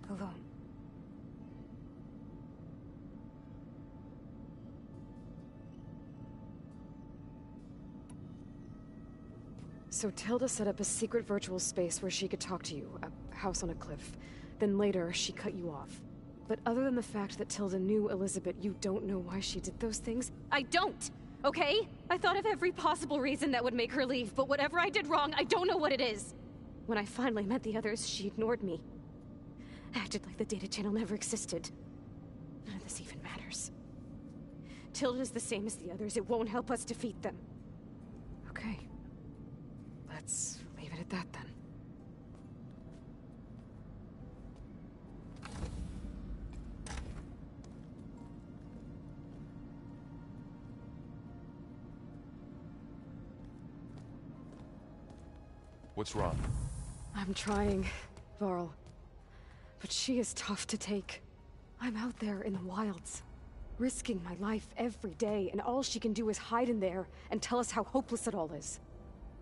Alone. So Tilda set up a secret virtual space where she could talk to you, a house on a cliff. Then later, she cut you off. But other than the fact that Tilda knew Elizabeth, you don't know why she did those things? I don't! Okay? I thought of every possible reason that would make her leave, but whatever I did wrong, I don't know what it is. When I finally met the others, she ignored me. Acted like the data channel never existed. None of this even matters. Tilda's the same as the others. It won't help us defeat them. Okay. Let's leave it at that, then. What's wrong? I'm trying, Varl. But she is tough to take. I'm out there in the wilds, risking my life every day, and all she can do is hide in there and tell us how hopeless it all is.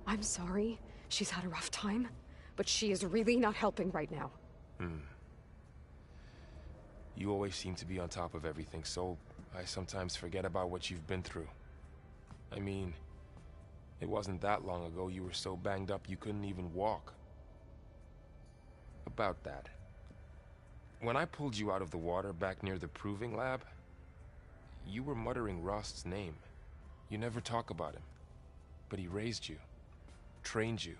I'm sorry, she's had a rough time, but she is really not helping right now. You always seem to be on top of everything, so I sometimes forget about what you've been through. I mean, it wasn't that long ago you were so banged up you couldn't even walk. About that. When I pulled you out of the water back near the Proving Lab, you were muttering Rost's name. You never talk about him. But he raised you. Trained you.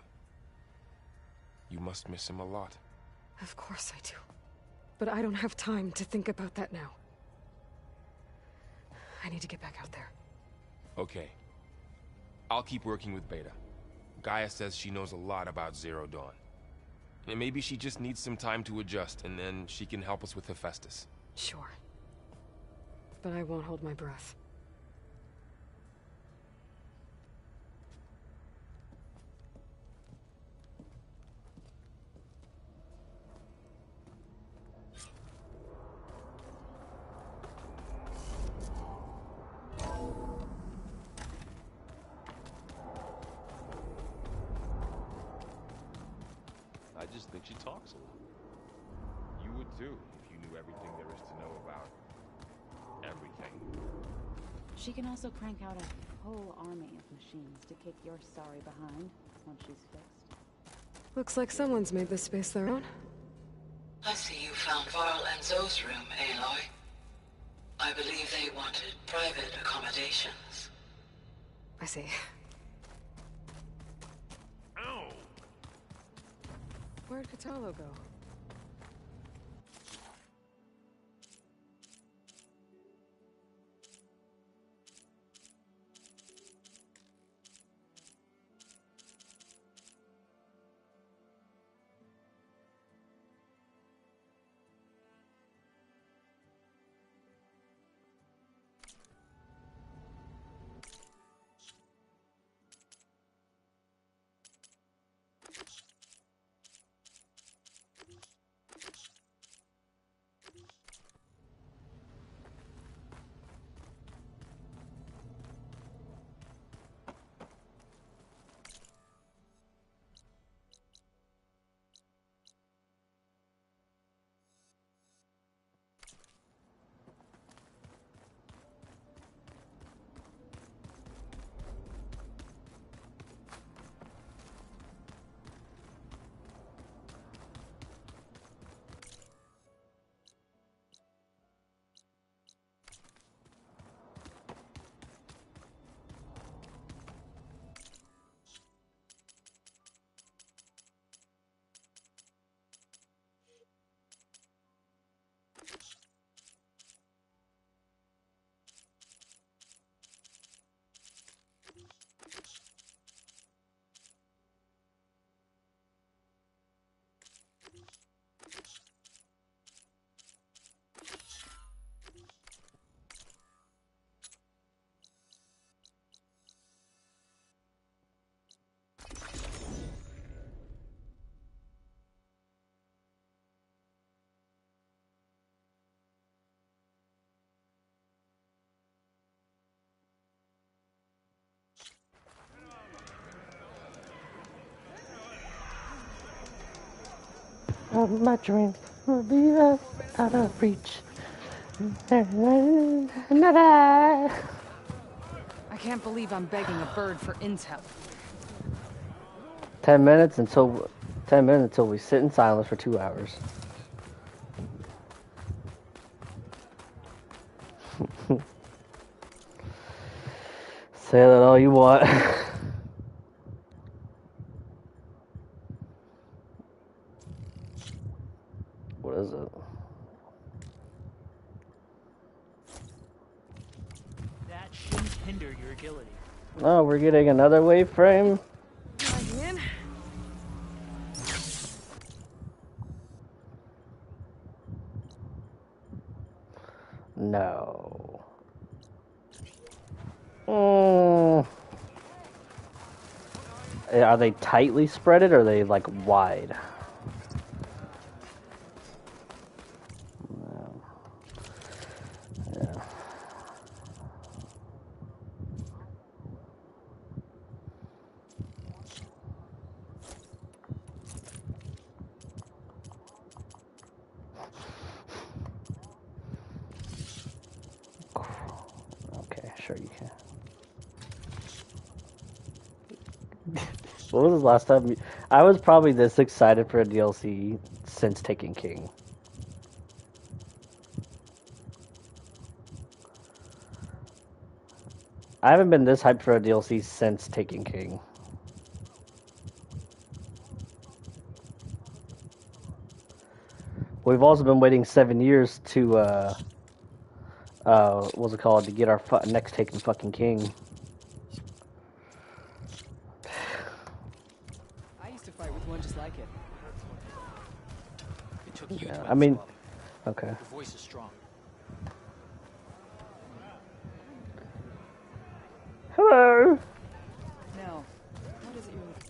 You must miss him a lot. Of course I do. But I don't have time to think about that now. I need to get back out there. Okay. I'll keep working with Beta. Gaia says she knows a lot about Zero Dawn. And maybe she just needs some time to adjust, and then she can help us with Hephaestus. Sure. But I won't hold my breath. I just think she talks a lot. You would too, if you knew everything there is to know about everything. She can also crank out a whole army of machines to kick your sorry behind once she's fixed. Looks like someone's made this space their own. I see you found Varl and Zoe's room, Aloy. I believe they wanted private accommodations. I see. Ow! Where'd Kotallo go? My dreams will be out of reach. I can't believe I'm begging a bird for intel. 10 minutes until we sit in silence for 2 hours. Say that all you want. What is it? That shouldn't hinder your agility. Oh, we're getting another wave frame. Again? No. Are they tightly spreaded or are they like wide? No. Yeah. Okay, sure you can. What was the last time? I was probably this excited for a DLC since Taken King. I haven't been this hyped for a DLC since Taken King. We've also been waiting 7 years to what's it called, to get our next taken fucking king. I used to fight with one just like it. It took you Yeah, to I mean, absorb it. okay. Your voice is strong. Hello. Now, what is it you're looking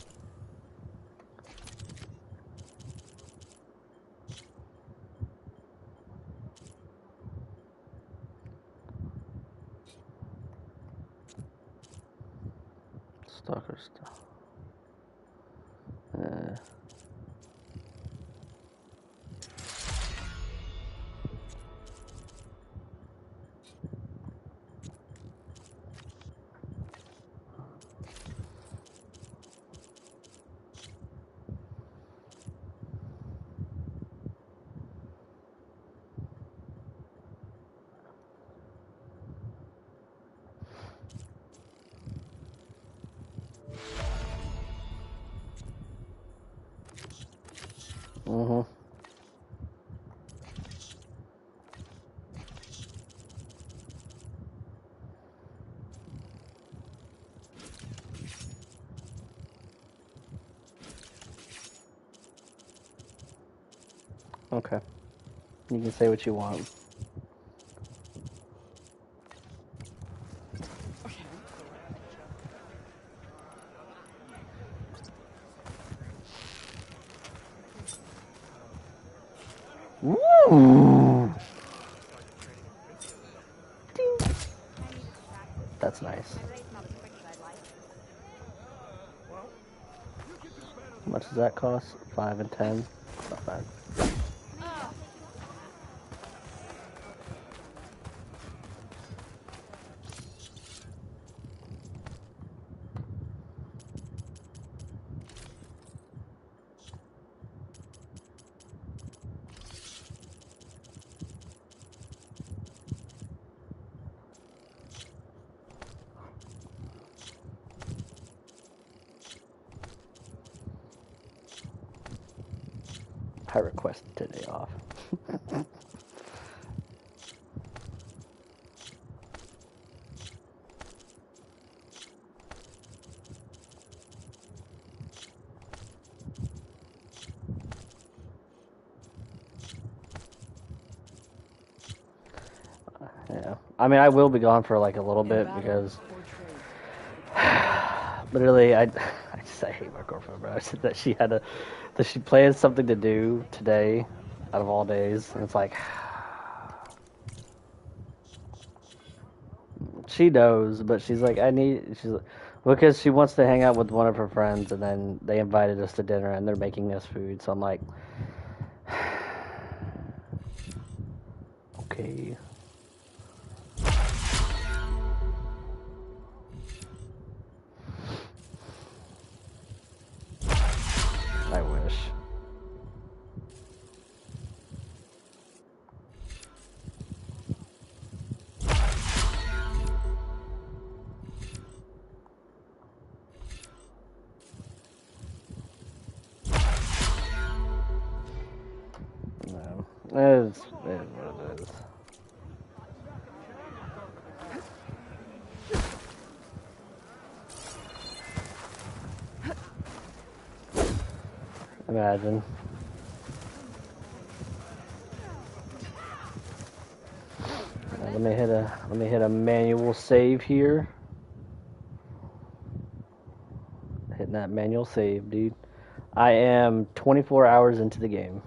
Stalker stuff. Mm-hmm. Okay. You can say what you want. Ooh. Ding. That's nice. How much does that cost? 5 and 10? Not bad. I requested today off. Yeah. I mean, I will be gone for like a little bit because literally, I hate my girlfriend, bro. I said that she had that she planned something to do today, out of all days, and it's like, she knows, but she's like, because she wants to hang out with one of her friends, and then they invited us to dinner, and they're making us food, so I'm like, okay. I wish. No. It is what it is. Imagine. Let me hit a manual save here. Hitting that manual save, dude. I am 24 hours into the game.